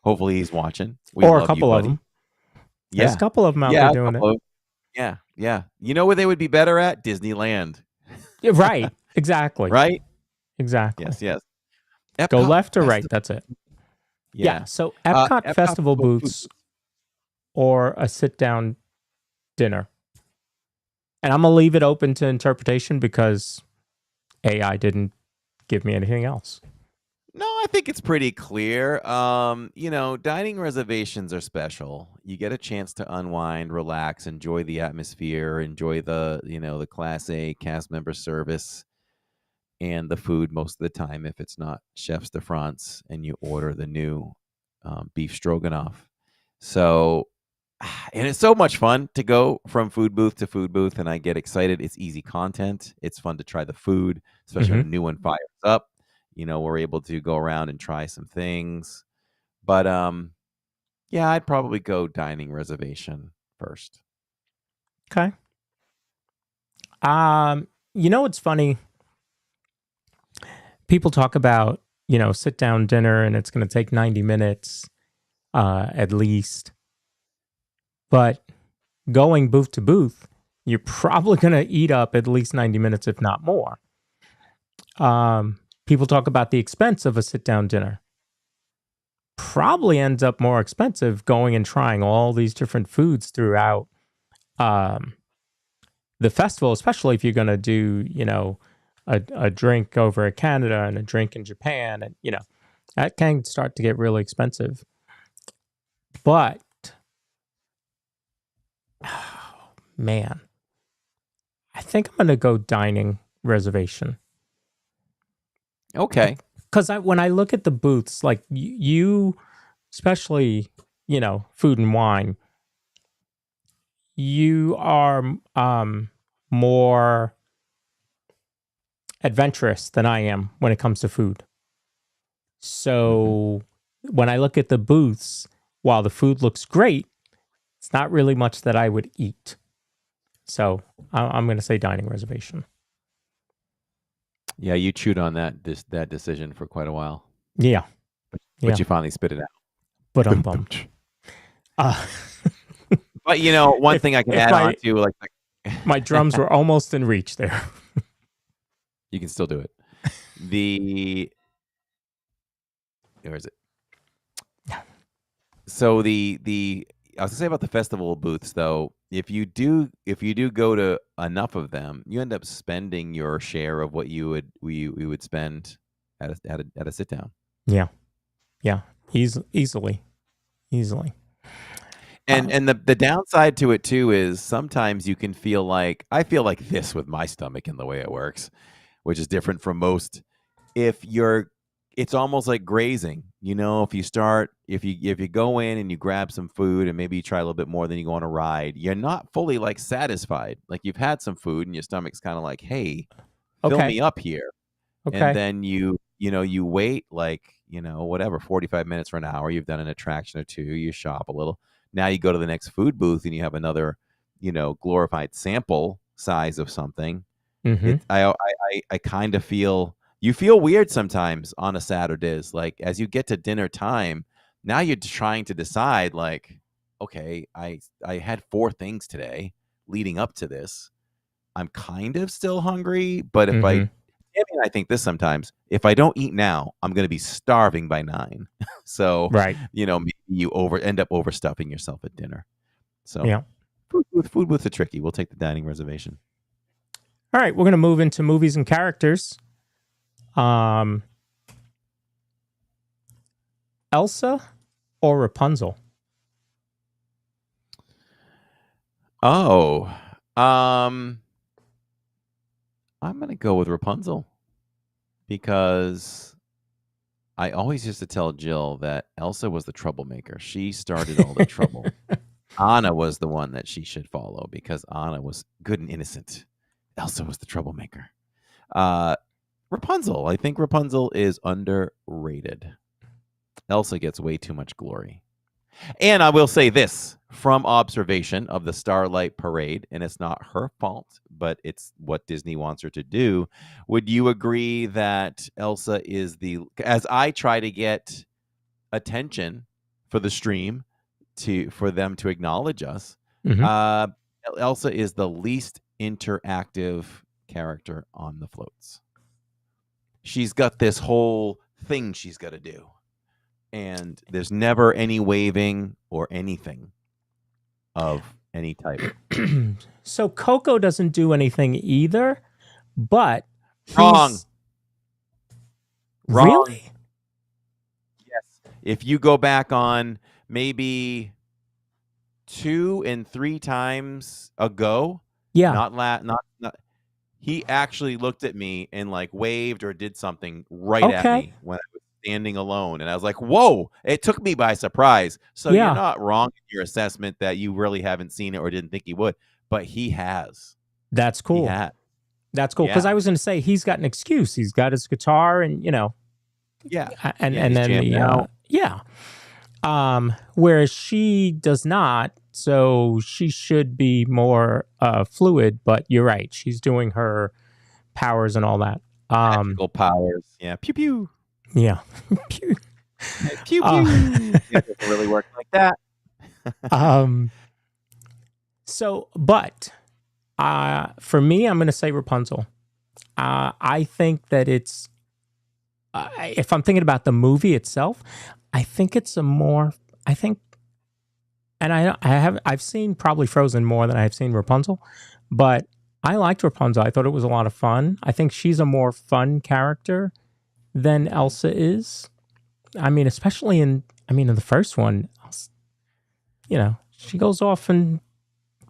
Hopefully he's watching. Or a couple of them. Yeah. There's a couple of them out there doing it. Yeah. You know where they would be better at? Disneyland. Yeah, right. Exactly. Right? Exactly. Yes. Go Epcot left or Festival. right. That's it. Yeah. So Epcot Festival booths or a sit-down dinner. And I'm going to leave it open to interpretation because AI didn't give me anything else. No, I think it's pretty clear. Dining reservations are special. You get a chance to unwind, relax, enjoy the atmosphere, enjoy the Class A cast member service and the food most of the time if it's not Chefs de France and you order the new beef stroganoff. So, and it's so much fun to go from food booth to food booth, and I get excited. It's easy content. It's fun to try the food, especially when a new one fires up. We're able to go around and try some things. But I'd probably go dining reservation first. Okay. What's funny? People talk about, sit down dinner and it's going to take 90 minutes at least. But going booth to booth, you're probably going to eat up at least 90 minutes, if not more. People talk about the expense of a sit-down dinner. Probably ends up more expensive going and trying all these different foods throughout the festival, especially if you're going to do, a drink over at Canada and a drink in Japan. And, that can start to get really expensive. But, man, I think I'm going to go dining reservation. Okay. Because when I look at the booths, like you, especially, food and wine, you are more adventurous than I am when it comes to food. So when I look at the booths, while the food looks great, it's not really much that I would eat. So I'm going to say dining reservation. Yeah, you chewed on that decision for quite a while. Yeah. But you finally spit it out. But I'm bummed. But one thing I can add on to, my drums were almost in reach there. You can still do it. Where is it? So I was gonna say about the festival booths though, if you do go to enough of them, you end up spending your share of what you would spend at a sit down. Yeah. Easily. And the downside to it too is sometimes you can feel like I feel like this with my stomach and the way it works, which is different from most. It's almost like grazing. If you go in and you grab some food and maybe you try a little bit more than you go on a ride, you're not fully satisfied. Like you've had some food and your stomach's kind of like, hey, fill me up here. Okay. And then you wait 45 minutes or an hour. You've done an attraction or two. You shop a little. Now you go to the next food booth and you have another glorified sample size of something. Mhm. I kind of feel you feel weird sometimes on a Saturdays. Like as you get to dinner time, now you're trying to decide like, okay, I had 4 things today leading up to this. I'm kind of still hungry, but if Mhm. I think this sometimes, if I don't eat now, I'm going to be starving by 9. So, Right. maybe you end up overstuffing yourself at dinner. So, Yeah. food with the tricky. We'll take the dining reservation. All right, we're going to move into movies and characters. Elsa or Rapunzel? Oh, I'm going to go with Rapunzel because I always used to tell Jill that Elsa was the troublemaker. She started all the trouble. Anna was the one that she should follow because Anna was good and innocent. Elsa was the troublemaker. Rapunzel. I think Rapunzel is underrated. Elsa gets way too much glory. And I will say this from observation of the Starlight Parade, and it's not her fault, but it's what Disney wants her to do. Would you agree that Elsa is as I try to get attention for the stream for them to acknowledge us, Elsa is the least interactive character on the floats. She's got this whole thing she's got to do. And there's never any waving or anything of any type. So Coco doesn't do anything either, but Wrong. Really? Yes. If you go back on maybe 2 and 3 times ago, not he actually looked at me and like waved or did something at me when I was standing alone, and I was like, whoa, it took me by surprise. So you're not wrong in your assessment that you really haven't seen it or didn't think he would, but he has. That's cool. That's cool, because I was going to say he's got an excuse. He's got his guitar and and then whereas she does not, so she should be more fluid, but you're right, she's doing her powers and all that. Magical powers. Pew pew. Yeah. Pew pew. It doesn't really work like that. So, but for me, I'm going to say Rapunzel. I think that it's, if I'm thinking about the movie itself, I think it's I've seen probably Frozen more than I've seen Rapunzel, but I liked Rapunzel. I thought it was a lot of fun. I think she's a more fun character than Elsa is. I mean, especially in the first one, she goes off and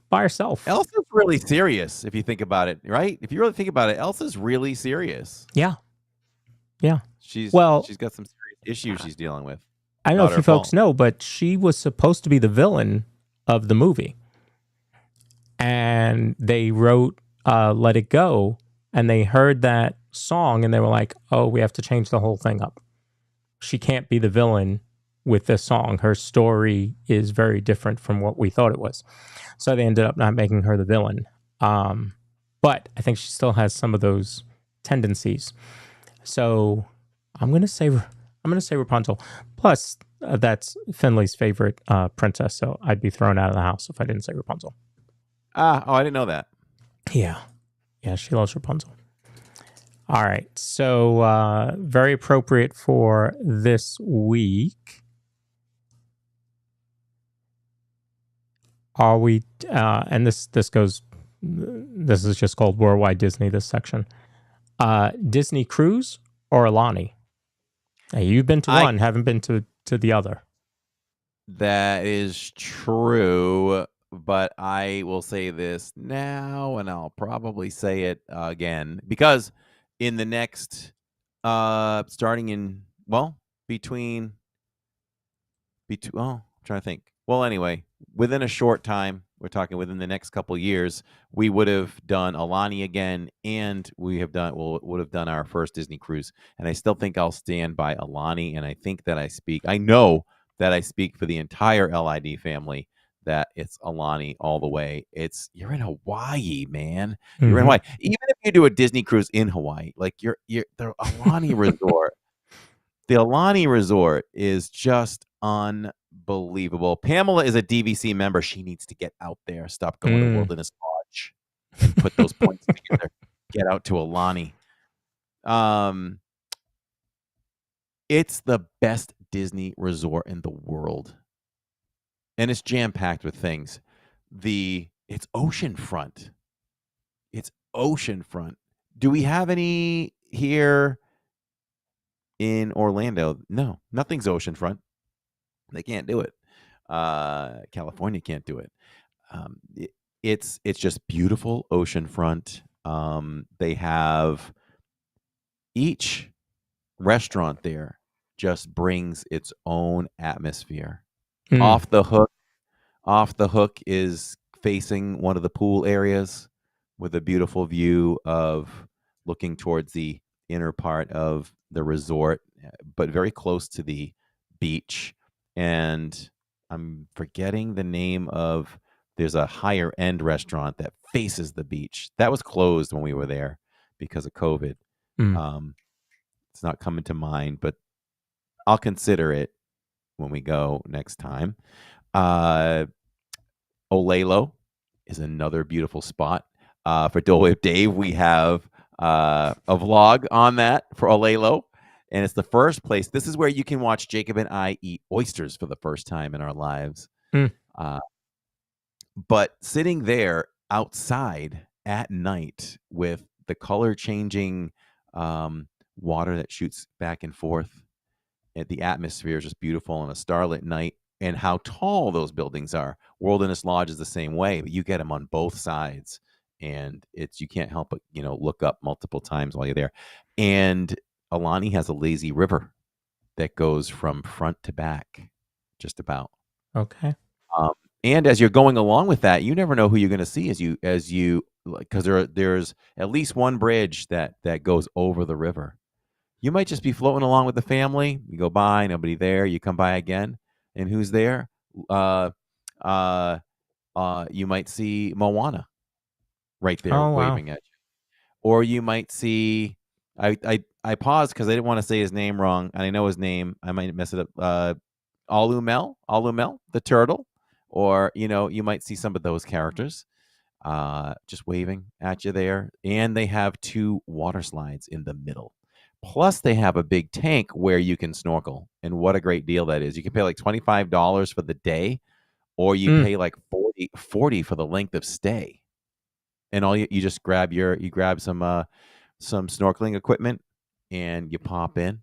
by herself. Elsa's really serious if you think about it, right? If you really think about it, Elsa's really serious. Yeah. She's got some serious issues she's dealing with. I don't know if you folks know, but she was supposed to be the villain of the movie. And they wrote Let It Go, and they heard that song and they were like, oh, we have to change the whole thing up. She can't be the villain with this song. Her story is very different from what we thought it was. So they ended up not making her the villain. But I think she still has some of those tendencies. So I'm going to say Rapunzel. Plus, that's Finley's favorite princess, so I'd be thrown out of the house if I didn't say Rapunzel. I didn't know that. Yeah, she loves Rapunzel. All right, so very appropriate for this week. Are we? And this is just called Worldwide Disney. This section, Disney Cruise or Alani? Now, you've been to one, haven't been to the other. That is true, but I will say this now, and I'll probably say it again, because in the next, starting in, between, I'm trying to think. Well, anyway, within a short time, we're talking within the next couple of years, we would have done Alani again, and would have done our first Disney cruise. And I still think I'll stand by Alani, and I know that I speak for the entire LID family that it's Alani all the way. You're in Hawaii, man. You're in Hawaii. Even if you do a Disney cruise in Hawaii, like the Alani Resort. The Alani Resort is just unbelievable. Pamela is a DVC member. She needs to get out there. Stop going to Wilderness Lodge and put those points together. Get out to Alani. It's the best Disney resort in the world. And it's jam-packed with things. It's oceanfront. It's oceanfront. Do we have any here in Orlando? No, nothing's oceanfront. They can't do it. California can't do it. It's just beautiful oceanfront. They have each restaurant there just brings its own atmosphere. Off the Hook is facing one of the pool areas with a beautiful view of looking towards the inner part of the resort, but very close to the beach. And I'm forgetting the name of, there's a higher end restaurant that faces the beach. That was closed when we were there because of COVID. It's not coming to mind, but I'll consider it when we go next time. Olelo is another beautiful spot. For Dole Whip Dave, we have a vlog on that for Olelo. And it's the first place. This is where you can watch Jacob and I eat oysters for the first time in our lives. But sitting there outside at night with the color changing water that shoots back and forth, and the atmosphere is just beautiful on a starlit night, and how tall those buildings are. Wilderness Lodge is the same way, but you get them on both sides, and you can't help but look up multiple times while you're there. And Alani has a lazy river that goes from front to back, just about. Okay. And as you're going along with that, you never know who you're going to see as you because there's at least one bridge that goes over the river. You might just be floating along with the family. You go by, nobody there. You come by again, and who's there? You might see Moana right there waving at you, or you might see. I paused because I didn't want to say his name wrong, and I know his name. I might mess it up. Alumel, the turtle, or you might see some of those characters just waving at you there. And they have 2 water slides in the middle. Plus, they have a big tank where you can snorkel, and what a great deal that is. You can pay like $25 for the day, or you pay like $40 for the length of stay. And all you just grab some snorkeling equipment, and you pop in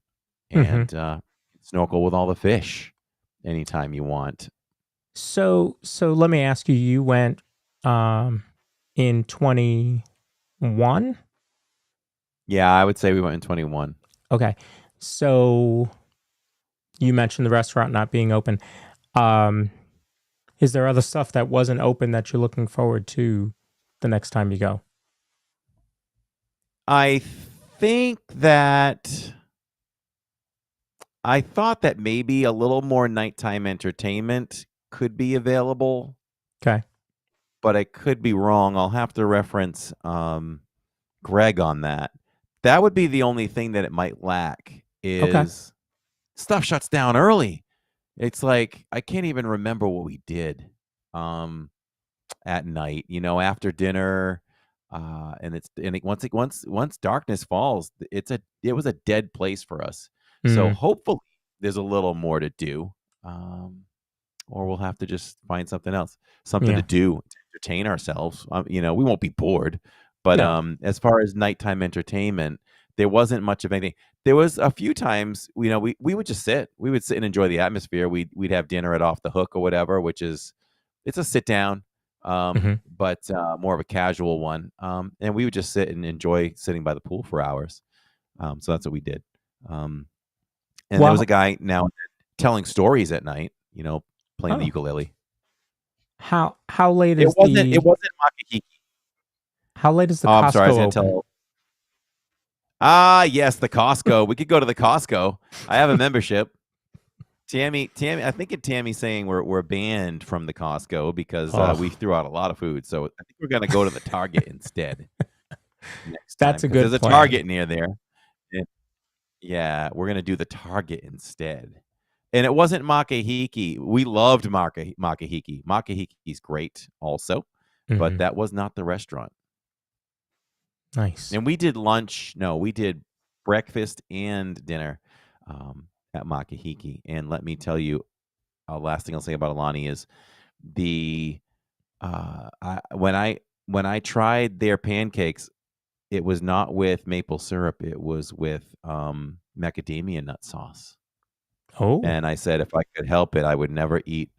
and snorkel with all the fish anytime you want. So let me ask you. You went in 21. Yeah, I would say we went in 21. Okay. So you mentioned the restaurant not being open. Is there other stuff that wasn't open that you're looking forward to the next time you go? I thought that maybe a little more nighttime entertainment could be available. Okay. But I could be wrong. I'll have to reference Greg on that. That would be the only thing that it might lack is stuff shuts down early. It's like I can't even remember what we did at night, after dinner. Once darkness falls, it was a dead place for us. So hopefully there's a little more to do, or we'll have to just find something else, to do to entertain ourselves. We won't be bored, but as far as nighttime entertainment, there wasn't much of anything. There was a few times, we would just sit. We would sit and enjoy the atmosphere. We'd have dinner at Off the Hook or whatever, it's a sit down. But more of a casual one. And we would just sit and enjoy sitting by the pool for hours. So that's what we did. And there was a guy now telling stories at night, playing the ukulele. How late is it wasn't Makahiki. How late is the I'm Costco sorry, I was gonna open? tell. Yes, the Costco. We could go to the Costco. I have a membership. Tammy, I think Tammy's saying we're banned from the Costco because we threw out a lot of food. So I think we're gonna go to the Target instead next time. That's a 'cause good There's a plan. Target near there. Yeah, we're gonna do the Target instead. And it wasn't Makahiki. We loved Makahiki. Makahiki's great also, but Mhm. that was not the restaurant. Nice. And we did lunch. No, we did breakfast and dinner at Makahiki. And let me tell you, last thing I'll say about Alani is when I tried their pancakes, it was not with maple syrup. It was with macadamia nut sauce. Oh. And I said if I could help it, I would never eat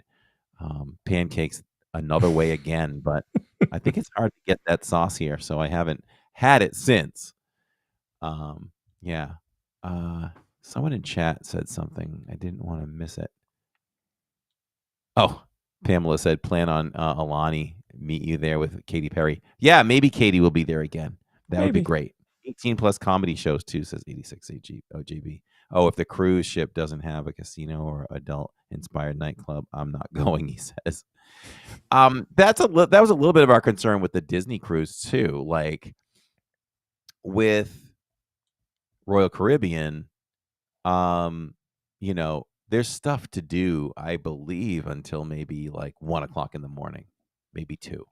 pancakes another way again. But I think it's hard to get that sauce here, so I haven't had it since. Yeah. Someone in chat said something. I didn't want to miss it. Oh, Pamela said plan on Alani meet you there with Katy Perry. Yeah, maybe Katy will be there again. That would be Maybe. great. 18 plus comedy shows too, says 86 OJB. Oh, if the cruise ship doesn't have a casino or adult inspired nightclub, I'm not going, he says. That was a little bit of our concern with the Disney cruise too. Like with Royal Caribbean, there's stuff to do, I believe, until maybe like 1:00 in the morning, maybe 2.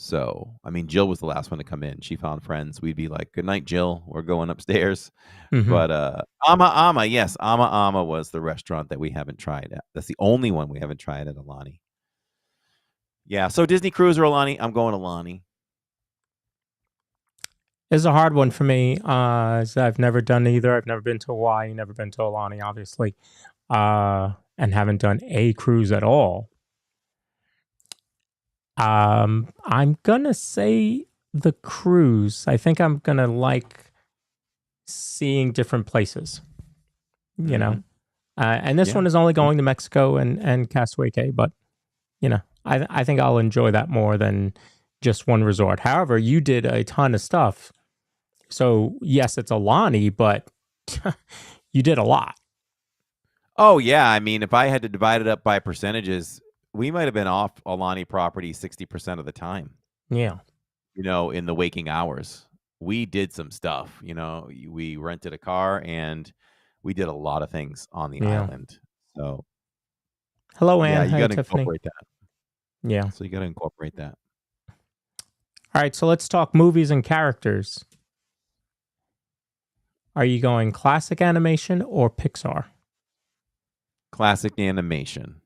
So, I mean, Jill was the last one to come in. She found friends. We'd be like, "Good night, Jill. We're going upstairs." Mhm. But Ama, yes, Ama was the restaurant that we haven't tried at. That's the only one we haven't tried at Alani. Yeah, so Disney Cruise or Alani? I'm going Alani. It's a hard one for me. As I've never done either. I've never been to Hawaii, never been to Alani, obviously, and haven't done a cruise at all. I'm gonna say the cruise. I think I'm gonna like seeing different places. You know, and this Yeah. one is only going to Mexico and Castaway Cay, but I think I'll enjoy that more than just one resort. However, you did a ton of stuff, so yes, it's Alani, but you did a lot. Oh, yeah. I mean, if I had to divide it up by percentages, we might have been off Alani property 60% of the time. Yeah. In the waking hours. We did some stuff. We rented a car and we did a lot of things on the Yeah. island. So, Hello, Anne. yeah, you Hi, got to Tiffany. incorporate that. Yeah. So you got to incorporate that. All right, so let's talk movies and characters. Are you going classic animation or Pixar? Classic animation.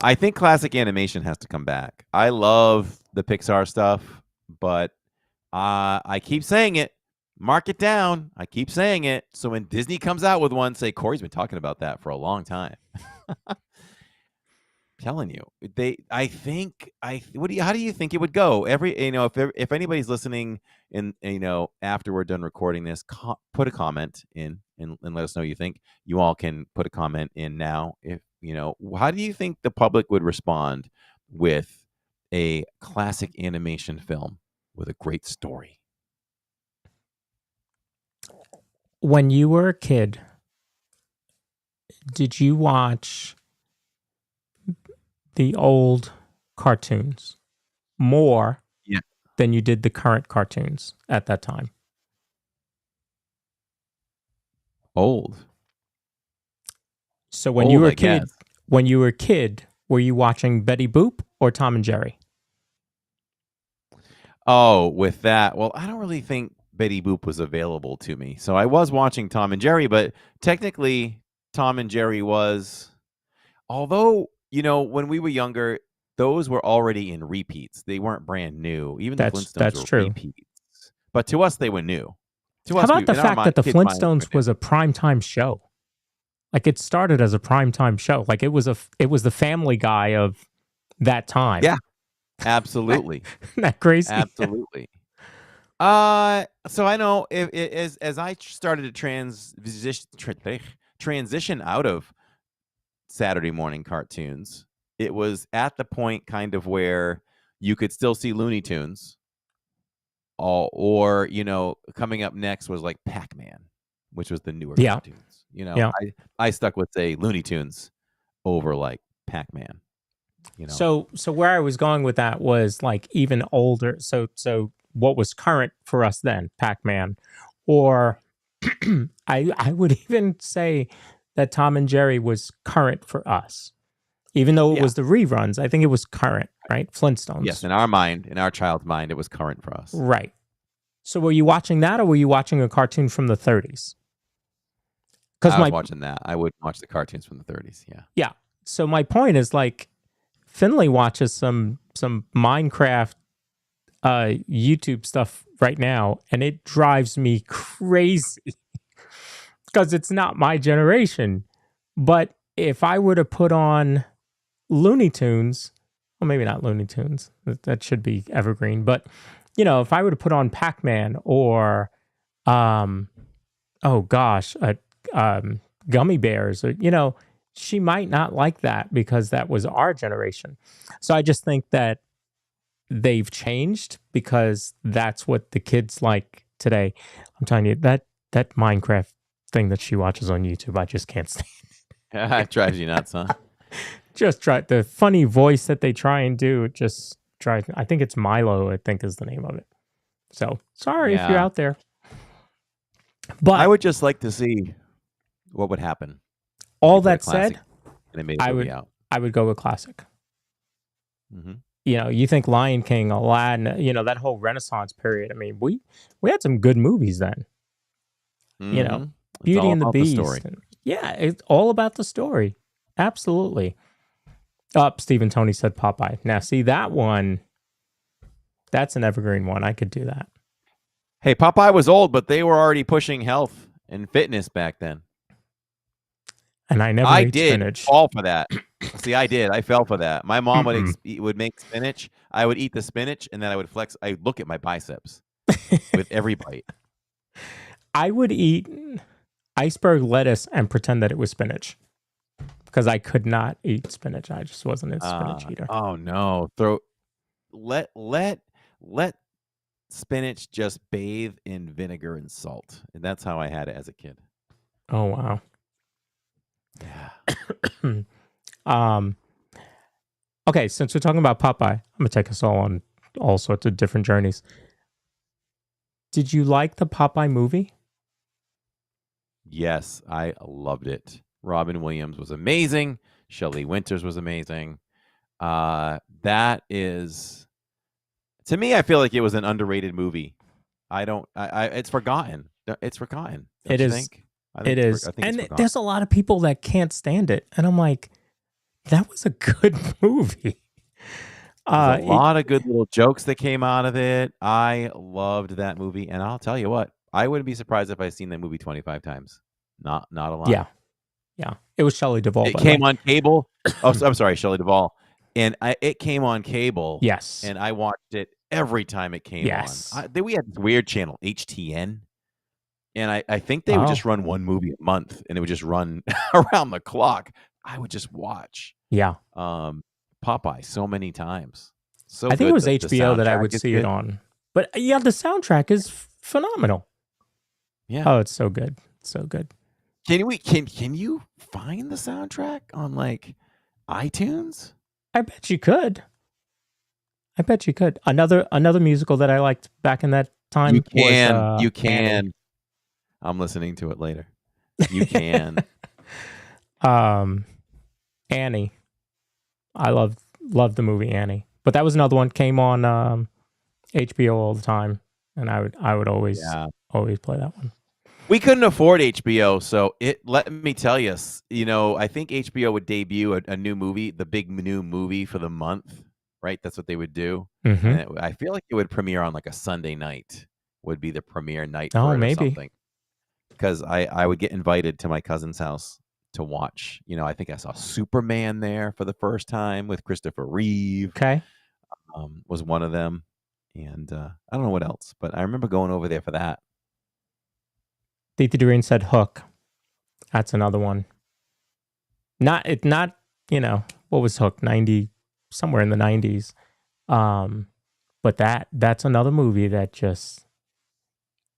I think classic animation has to come back. I love the Pixar stuff, but I keep saying it. Mark it down. I keep saying it. So when Disney comes out with one, say Corey's been talking about that for a long time. Telling you, how do you think it would go? If anybody's listening and after we're done recording this, put a comment in and let us know what you think. You all can put a comment in now. If how do you think the public would respond with a classic animation film with a great story? When you were a kid, did you watch the old cartoons more than you did the current cartoons at that time? Old. So when Old, you were I a kid, guess. were you watching Betty Boop or Tom and Jerry? Oh, with that, well, I don't really think Betty Boop was available to me. So I was watching Tom and Jerry, but technically Tom and Jerry was, although, when we were younger, those were already in repeats. They weren't brand new. Even the Flintstones That's were true. repeats. But to us, they were new. To How us, about the in our fact that the kids' minds, they were Flintstones was a primetime show? Like it started as a primetime show. Like it was the Family Guy of that time. Yeah, absolutely. Isn't that crazy? Absolutely. So I know as I started to transition out of Saturday morning cartoons, it was at the point kind of where you could still see Looney Tunes, or coming up next was like Pac-Man, which was the newer cartoons. You know, Yeah. I stuck with say Looney Tunes over like Pac-Man. You know, So where I was going with that was like even older. So what was current for us then, Pac-Man, or I would even say that Tom and Jerry was current for us, even though it Yeah. was the reruns. I think it was current, right? Flintstones. yes, in our mind, in our child's mind, it was current for us. Right. So were you watching that, or were you watching a cartoon from the 30s? I was watching that. I would watch the cartoons from the 30s. Yeah. Yeah. So my point is like Finley watches some Minecraft YouTube stuff right now, and it drives me crazy because it's not my generation. But if I were to put on Looney Tunes, well, maybe not Looney Tunes, that should be evergreen. But you know, if I were to put on Pac-Man or, oh gosh, Gummy Bears, or you know, she might not like that because that was our generation. So I just think that they've changed because that's what the kids like today. I'm telling you, that Minecraft thing that she watches on YouTube, I just can't stand. It drives you nuts, huh? Just try the funny voice that they try and do. It just drives. I think it's Milo. I think is the name of it. So sorry if you're Yeah. out there. But I would just like to see what would happen. all Put a that classic said, animated movie out. I would go with classic. Mhm. You know, you think Lion King, Aladdin, you know, that whole Renaissance period. I mean, we had some good movies then. You know, Mhm. It's Beauty all and the about the Beast. story. Yeah, it's all about the story. Absolutely. Stephen Tony said Popeye. Now, see that one, that's an evergreen one. I could do that. Hey, Popeye was old, but they were already pushing health and fitness back then. And I never I ate did spinach. fall for that. See, I did. I fell for that. My mom would make spinach. I would eat the spinach, and then I would flex. I would look at my biceps with every bite. I would eat iceberg lettuce and pretend that it was spinach because I could not eat spinach. I just wasn't a spinach eater. Oh no! Let spinach just bathe in vinegar and salt, and that's how I had it as a kid. Oh wow. Yeah. Okay, since we're talking about Popeye, I'm gonna take us all on all sorts of different journeys. Did you like the Popeye movie? Yes, I loved it. Robin Williams was amazing. Shelley Winters was amazing. That is, to me, I feel like it was an underrated movie. It's forgotten. It's forgotten. Don't It you is. think? I It think is. I think it's And forgotten. there's a lot of people that can't stand it. And I'm like, that was a good movie. There's a lot of good little jokes that came out of it. I loved that movie, and I'll tell you what, I wouldn't be surprised if I've seen that movie 25 times. Not a lot. Yeah. Yeah. It was Shelley Duvall. It by the came way. on cable. Oh, I'm sorry, Shelley Duvall. And it came on cable. Yes. And I watched it every time it came Yes. on. We had this weird channel, HTN. And I think they would just run one movie a month, and it would just run around the clock. I would just watch Yeah. Popeye so many times. So I think good. it was The HBO that I soundtrack would is see it good. on. But yeah, the soundtrack is phenomenal. Yeah. Oh, it's so good. So good. Can you find the soundtrack on like iTunes? I bet you could. I bet you could. Another musical that I liked back in that time You can. was You can. Annie. I'm listening to it later. You can. Annie. I love the movie Annie. But that was another one came on HBO all the time, and I would always play that one. We couldn't afford HBO, so let me tell you, I think HBO would debut a new movie, the big new movie for the month, right? That's what they would do. Mhm. And I feel like it would premiere on like a Sunday night, would be the premiere night for Oh, it or maybe. something. Because I would get invited to my cousin's house to watch. I think I saw Superman there for the first time with Christopher Reeve. Okay. Was one of them. And I don't know what else, but I remember going over there for that. Titi Doreen said Hook. That's another one. Not what was Hook? 90, somewhere in the 90s. But that's another movie that just,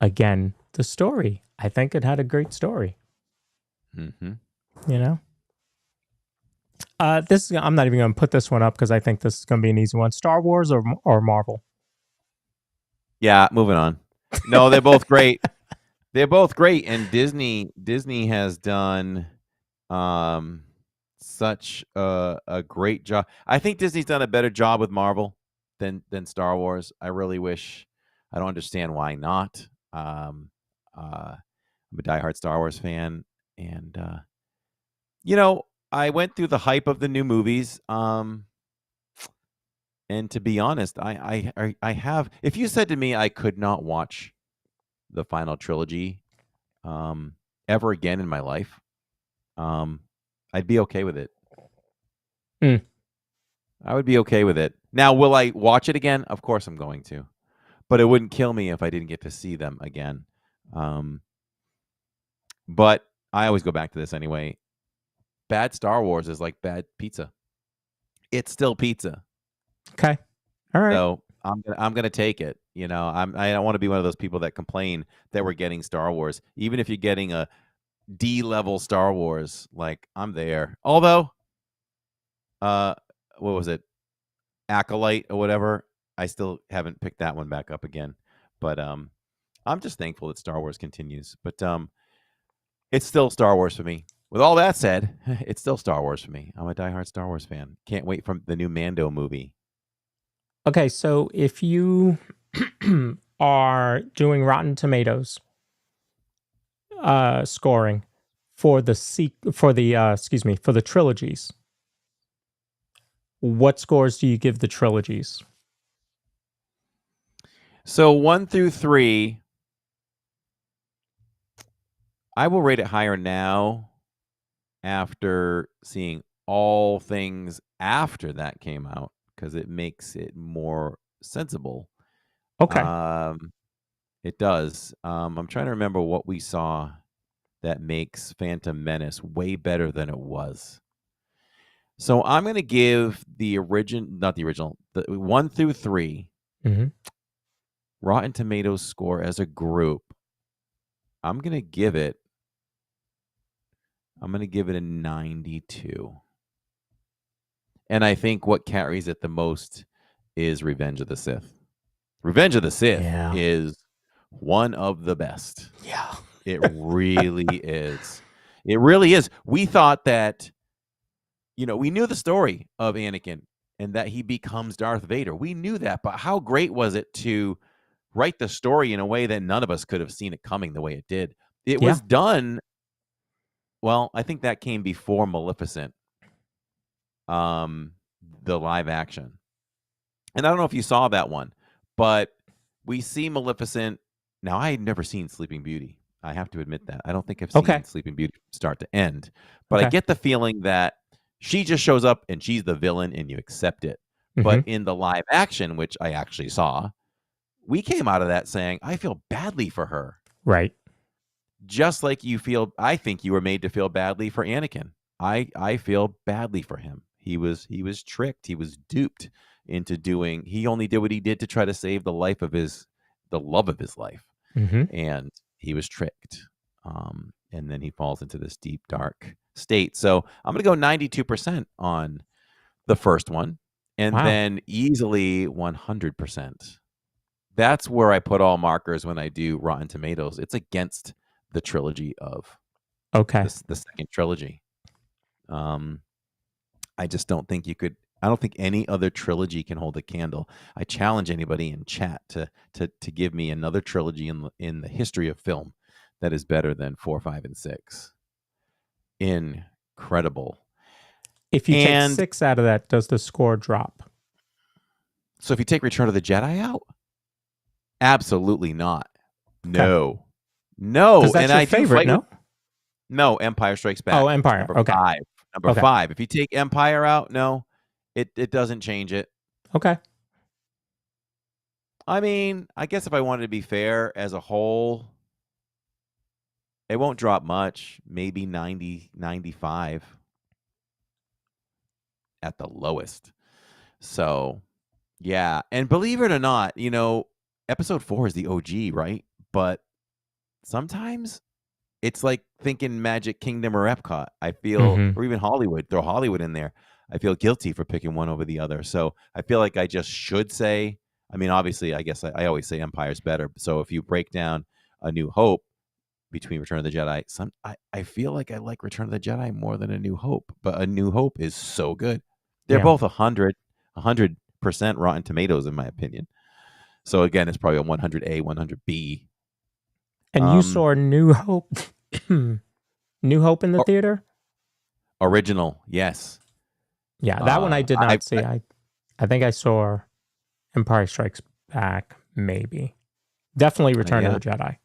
again, the story. I think it had a great story. Mm-hmm. You know. I'm not even going to put this one up because I think this is going to be an easy one. Star Wars or Marvel? Yeah, moving on. No, they're both great. They're both great, and Disney has done such a great job. I think Disney's done a better job with Marvel than Star Wars. I really wish. I don't understand why not. I'm a diehard Star Wars fan, and I went through the hype of the new movies. And to be honest, I have. If you said to me I could not watch the final trilogy ever again in my life, I'd be okay with it. I would be okay with it. Now, will I watch it again? Of course I'm going to. But it wouldn't kill me if I didn't get to see them again. But I always go back to this anyway. Bad Star Wars is like bad pizza. It's still pizza. Okay. All right. So I'm gonna take it. I don't want to be one of those people that complain that we're getting Star Wars, even if you're getting a D level Star Wars. Like, I'm there. Although, what was it, Acolyte or whatever? I still haven't picked that one back up again. But I'm just thankful that Star Wars continues. But it's still Star Wars for me. With all that said, it's still Star Wars for me. I'm a diehard Star Wars fan. Can't wait for the new Mando movie. Okay, so if you are doing Rotten Tomatoes scoring for the trilogies, what scores do you give the trilogies? So 1 through 3, I will rate it higher now after seeing all things after that came out, because it makes it more sensible. Okay. It does. I'm trying to remember what we saw that makes Phantom Menace way better than it was. So I'm going to give the 1 through 3 Rotten Tomatoes score as a group. I'm going to give it a 92. And I think what carries it the most is Revenge of the Sith. Revenge of the Sith is one of the best. Yeah. It really is. It really is. We thought that, we knew the story of Anakin and that he becomes Darth Vader. We knew that, but how great was it to write the story in a way that none of us could have seen it coming the way it did? It was done. Well, I think that came before Maleficent, the live action. And I don't know if you saw that one, but we see Maleficent. Now, I had never seen Sleeping Beauty. I have to admit that. I don't think I've seen Sleeping Beauty from start to end. But I get the feeling that she just shows up and she's the villain and you accept it. But in the live action, which I actually saw, we came out of that saying, I feel badly for her. Right. Just like I think you were made to feel badly for Anakin. I feel badly for him. He was tricked. He was duped into he only did what he did to try to save the love of his life. And he was tricked. And then he falls into this deep, dark state. So I'm going to go 92% on the first one, and then easily 100%. That's where I put all markers when I do Rotten Tomatoes. It's against the trilogy of the second trilogy. I just don't think you could. I don't think any other trilogy can hold a candle. I challenge anybody in chat to give me another trilogy in the history of film that is better than 4, 5, and 6. Incredible. If you take 6 out of that, does the score drop? So if you take Return of the Jedi out, absolutely not. No. Because that's your favorite, no? No, Empire Strikes Back. Oh, Empire. Number 5. Number 5. If you take Empire out, no, it doesn't change it. Okay. I mean, I guess if I wanted to be fair as a whole, it won't drop much. Maybe 90, 95 at the lowest. So, yeah. And believe it or not, Episode 4 is the OG, right? But sometimes it's like thinking Magic Kingdom or Epcot. I feel, Mhm. or even Hollywood. Throw Hollywood in there. I feel guilty for picking one over the other. So I feel like I just should say. I mean, obviously, I guess I always say Empire's better. So if you break down A New Hope between Return of the Jedi, I feel like I like Return of the Jedi more than A New Hope. But A New Hope is so good. They're Yeah. both 100% Rotten Tomatoes, in my opinion. So again, it's probably a 100A, 100B. And you saw New Hope, New Hope in the theater? Original, yes. Yeah, that one I did not see. I think I saw Empire Strikes Back, maybe. Definitely Return of the Jedi.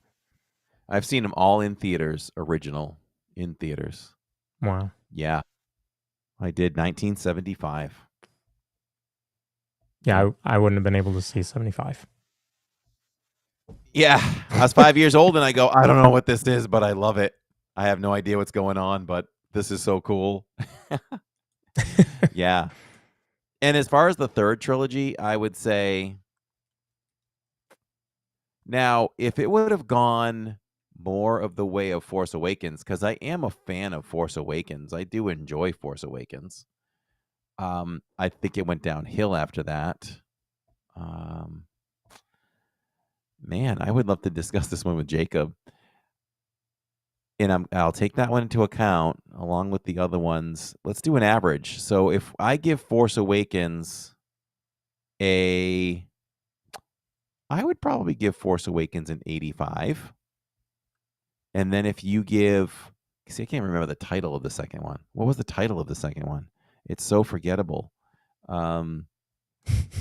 I've seen them all in theaters, original, in theaters. Wow. Yeah. I did 1975. Yeah, I wouldn't have been able to see 75. Yeah, I was 5 years old and I go, I don't know what this is, but I love it. I have no idea what's going on, but this is so cool. Yeah. And as far as the third trilogy, I would say, now, if it would have gone more of the way of Force Awakens, because I am a fan of Force Awakens. I do enjoy Force Awakens. I think it went downhill after that. Man, I would love to discuss this one with Jacob. And I'll take that one into account along with the other ones. Let's do an average. So if I give Force Awakens I would probably give Force Awakens an 85. And then if you give, see, I can't remember the title of the second one. What was the title of the second one? It's so forgettable.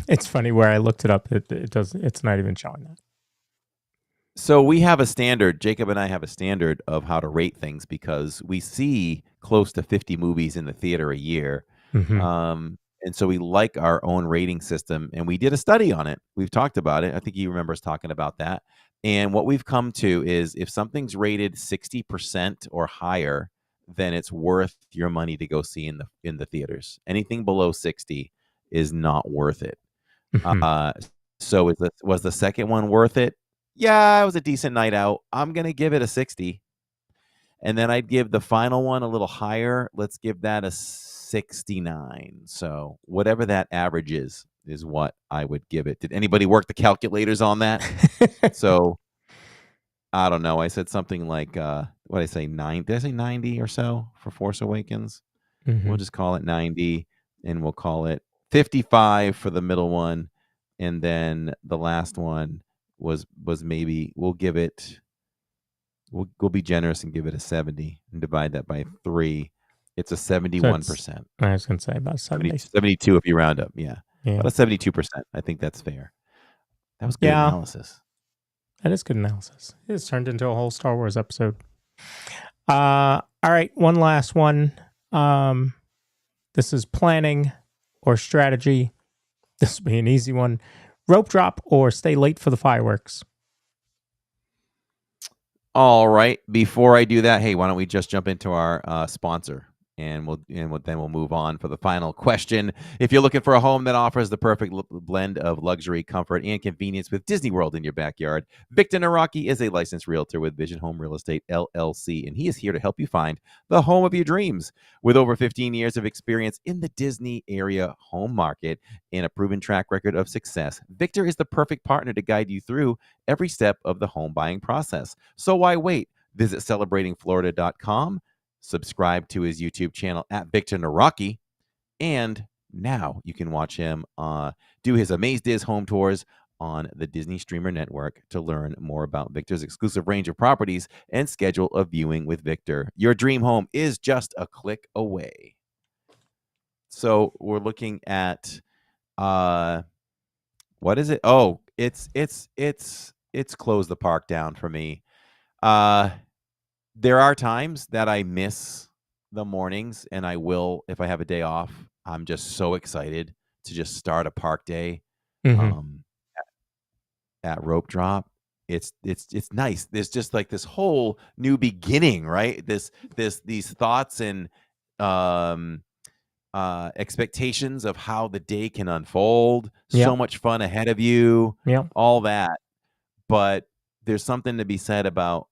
It's funny where I looked it up. It's not even showing that. So we have a standard. Jacob and I have a standard of how to rate things because we see close to 50 movies in the theater a year. Mhm. And so we like our own rating system. And we did a study on it. We've talked about it. I think you remember us talking about that. And what we've come to is if something's rated 60% or higher, then it's worth your money to go see in the theaters. Anything below 60 is not worth it. So was the second one worth it? Yeah, it was a decent night out. I'm going to give it a 60. And then I'd give the final one a little higher. Let's give that a 69. So whatever that average is what I would give it. Did anybody work the calculators on that? So I don't know. I said something like, what did I say? 9? Did I say 90 or so for Force Awakens? We'll just call it 90 and we'll call it 55 for the middle one. And then the last one was maybe we'll give it, we'll be generous and give it a 70 and divide that by 3. It's a 71%. I was going to say about 70. 72 if you round up. Yeah. Yeah. About a 72%. I think that's fair. That was good analysis. That is good analysis. It's turned into a whole Star Wars episode. All right. One last one. This is planning or strategy. This will be an easy one. Rope drop or stay late for the fireworks? All right. Before I do that, hey, why don't we just jump into our sponsor? And we'll move on for the final question. If you're looking for a home that offers the perfect blend of luxury, comfort, and convenience with Disney World in your backyard, Victor Naraki is a licensed realtor with Vision Home Real Estate, LLC, and he is here to help you find the home of your dreams. With over 15 years of experience in the Disney area home market and a proven track record of success, Victor is the perfect partner to guide you through every step of the home buying process. So why wait? Visit celebratingflorida.com. Subscribe to his YouTube channel at Victor Naraki, and now you can watch him do his Amaze Diz home tours on the Disney Streamer Network to learn more about Victor's exclusive range of properties and schedule a viewing with Victor. Your dream home is just a click away. So we're looking at what is it? Oh, it's close the park down for me. There are times that I miss the mornings, and I will if I have a day off. I'm just so excited to just start a park day at Rope Drop. It's nice. There's just like this whole new beginning, right? These thoughts and expectations of how the day can unfold. Yep. So much fun ahead of you. Yep. All that, but there's something to be said about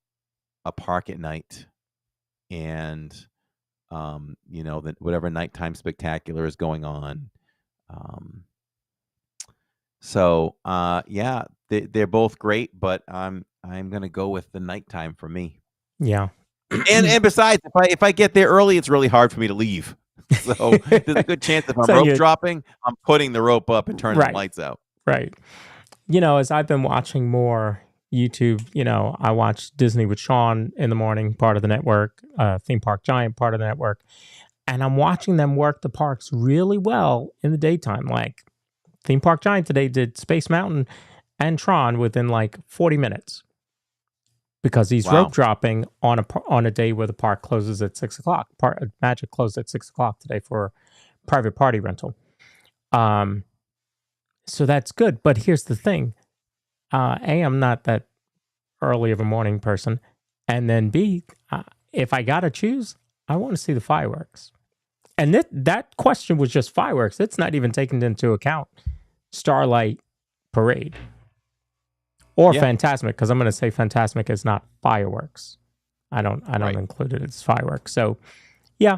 a park at night, and whatever nighttime spectacular is going on. Yeah, they're both great, but I'm gonna go with the nighttime for me. Yeah. And besides, if I get there early, it's really hard for me to leave. So there's a good chance if I'm rope dropping, I'm putting the rope up and turning the lights out. Right. As I've been watching more YouTube, I watch Disney with Sean in the morning, part of the network, Theme Park Giant, part of the network. And I'm watching them work the parks really well in the daytime. Like Theme Park Giant today did Space Mountain and Tron within like 40 minutes. Because he's rope dropping on a day where the park closes at 6 o'clock. Magic closed at 6 o'clock today for private party rental. So that's good. But here's the thing. A, I'm not that early of a morning person. And then B, if I got to choose, I want to see the fireworks. And that question was just fireworks. It's not even taken into account Starlight Parade. Or Fantasmic, because I'm going to say Fantasmic is not fireworks. I don't include it as fireworks. So, yeah,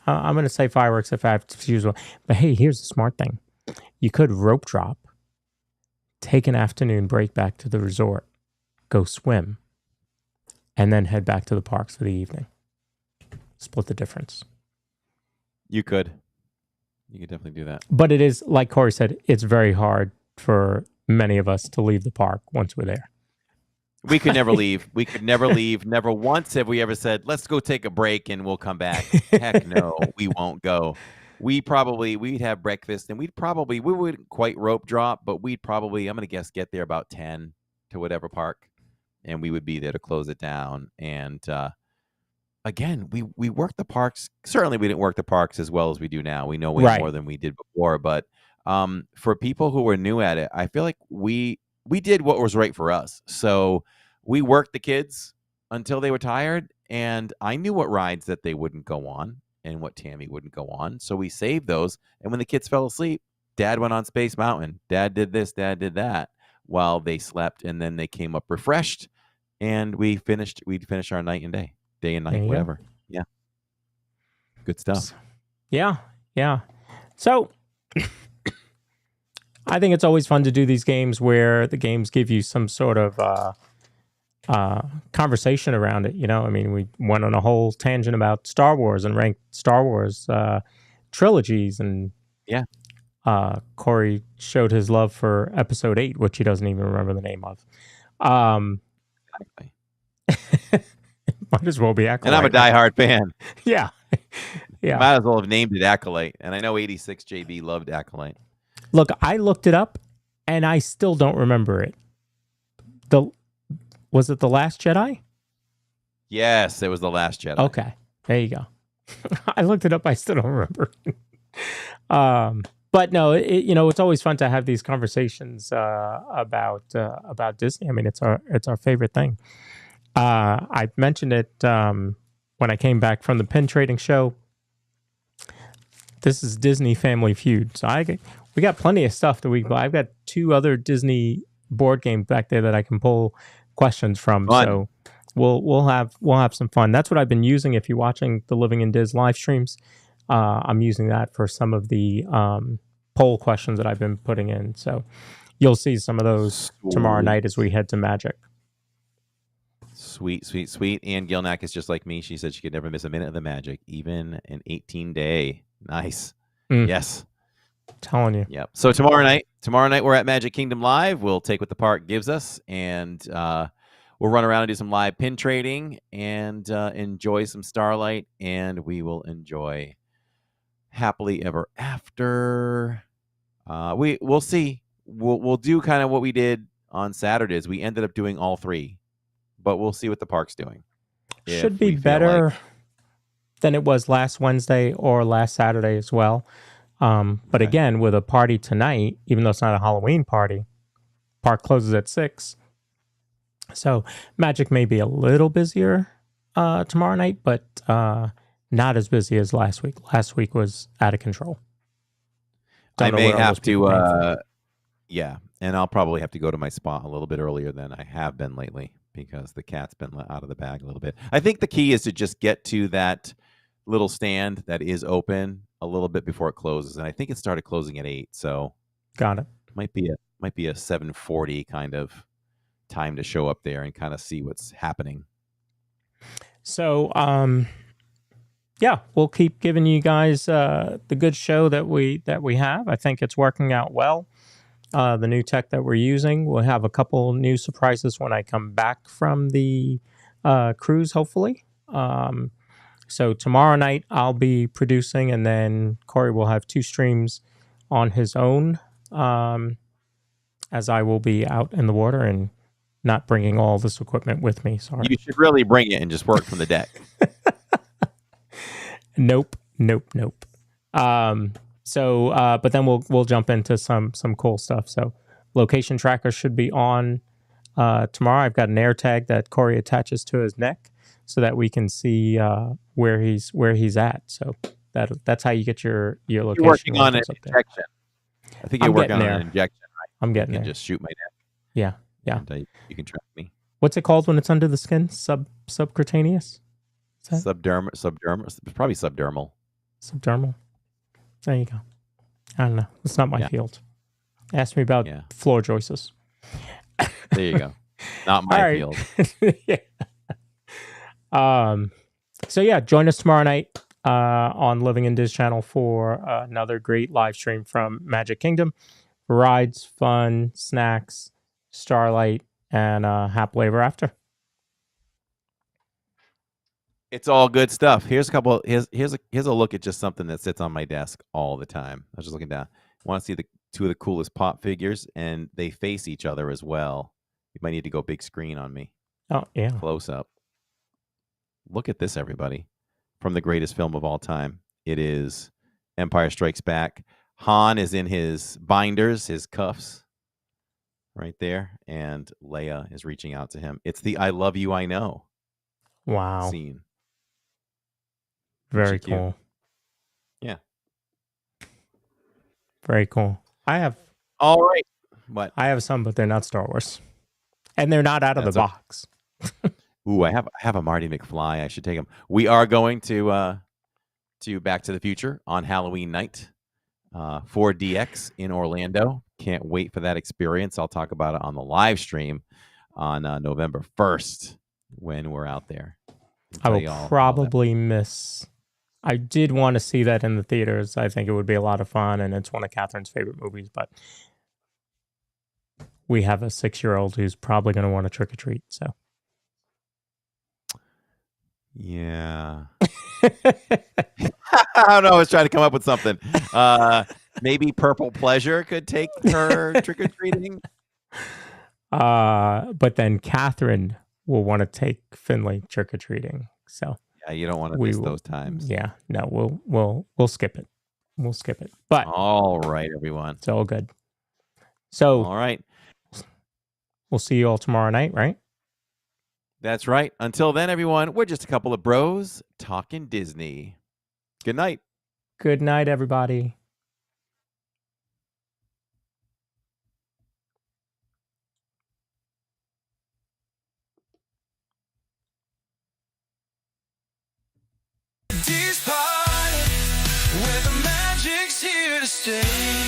I'm going to say fireworks if I have to choose one. But hey, here's the smart thing. You could rope drop, take an afternoon break back to the resort, go swim, and then head back to the parks for the evening. Split the difference. You could definitely do that. But it is, like Corey said, it's very hard for many of us to leave the park once we're there. We could never leave. We could never leave. Never once have we ever said, let's go take a break and we'll come back. Heck no, we won't go. We'd have breakfast and we wouldn't quite rope drop, but we'd probably, I'm going to guess, get there about 10 to whatever park, and we would be there to close it down. And again, we worked the parks. Certainly we didn't work the parks as well as we do now. We know way more than we did before, but for people who were new at it, I feel like we did what was right for us. So we worked the kids until they were tired, and I knew what rides that they wouldn't go on and what Tammy wouldn't go on. So we saved those. And when the kids fell asleep, Dad went on Space Mountain. Dad did this, Dad did that while they slept, and then they came up refreshed, and we'd finish our night and day and night, whatever. Go. Yeah. Good stuff. Yeah. So I think it's always fun to do these games where the games give you some sort of conversation around it. I mean, we went on a whole tangent about Star Wars and ranked Star Wars trilogies. And Corey showed his love for Episode 8, which he doesn't even remember the name of. Might as well be Acolyte. And I'm a diehard fan. Yeah. Might as well have named it Acolyte. And I know 86 JB loved Acolyte. Look, I looked it up, and I still don't remember it. Was it The Last Jedi? Yes, it was The Last Jedi. Okay, there you go. I looked it up. I still don't remember. But no, it's always fun to have these conversations about Disney. I mean, it's our favorite thing. I mentioned it when I came back from the pin trading show. This is Disney Family Feud, so we got plenty of stuff that I've got 2 other Disney board games back there that I can pull questions from. Fun. So we'll have some fun. That's what I've been using. If you're watching the Living in Diz live streams, I'm using that for some of the poll questions that I've been putting in. So you'll see some of those tomorrow night as we head to Magic. Sweet. Ann Gilnack is just like me. She said she could never miss a minute of the Magic, even an 18-day. Nice. Yes. Telling you. Yep. So tomorrow night we're at Magic Kingdom Live. We'll take what the park gives us, and we'll run around and do some live pin trading and enjoy some Starlight, and we will enjoy Happily Ever After. We'll see. We'll do kind of what we did on Saturdays. We ended up doing all 3, but we'll see what the park's doing. Should be better than it was last Wednesday or last Saturday as well. But again, with a party tonight, even though it's not a Halloween party, park closes at 6. So Magic may be a little busier tomorrow night, but not as busy as last week. Last week was out of control. I may have to, and I'll probably have to go to my spot a little bit earlier than I have been lately. because the cat's been let out of the bag a little bit. I think the key is to just get to that little stand that is open a little bit before it closes, and I think it started closing at 8, so Got it. might be a 7:40 kind of time to show up there and kind of see what's happening. So, yeah, we'll keep giving you guys the good show that we have. I think it's working out well. The new tech that we're using. We'll have a couple new surprises when I come back from the cruise, hopefully. So tomorrow night I'll be producing, and then Corey will have 2 streams on his own, as I will be out in the water and not bringing all this equipment with me. Sorry. You should really bring it and just work from the deck. Nope. So, but then we'll jump into some cool stuff. So, location tracker should be on tomorrow. I've got an air tag that Corey attaches to his neck so that we can see where he's at. So that's how you get your location. You're working on an up there. injection. I think you're working on an injection, right? I'm getting you can there. just shoot my neck. Yeah. And, you can track me. What's it called when it's under the skin? Subcutaneous? Subdermal. Probably subdermal. Subdermal. There you go. I don't know. It's not my field. Ask me about floor joists. There you go. Not my field. So yeah, join us tomorrow night on Living in Diz channel for another great live stream from Magic Kingdom. Rides, fun, snacks, Starlight, and happily ever after. It's all good stuff. Here's a couple. Here's a look at just something that sits on my desk all the time. I was just looking down. I want to see the 2 of the coolest pop figures, and they face each other as well. You might need to go big screen on me. Oh yeah, close up. Look at this, everybody! From the greatest film of all time, it is Empire Strikes Back. Han is in his binders, his cuffs, right there, and Leia is reaching out to him. It's the "I love you, I know" wow scene. Very cool. Yeah. Very cool. I have. All right. What? I have some, but they're not Star Wars, and they're not out of the box. Ooh, I have a Marty McFly. I should take him. We are going to Back to the Future on Halloween night, 4DX in Orlando. Can't wait for that experience. I'll talk about it on the live stream on November 1st when we're out there. I will probably miss. I did want to see that in the theaters. I think it would be a lot of fun, and it's one of Catherine's favorite movies. But we have a 6-year-old who's probably going to want to trick or treat. So, yeah. I don't know. I was trying to come up with something. Maybe Purple Pleasure could take her trick or treating. But then Catherine will want to take Finley trick or treating. So. Yeah, you don't want to miss those times. Yeah, no, we'll skip it. We'll skip it. But all right, everyone, it's all good. So all right, we'll see you all tomorrow night, right? That's right. Until then, everyone, we're just a couple of bros talking Disney. Good night. Good night, everybody. DIZPod, where the magic's here to stay.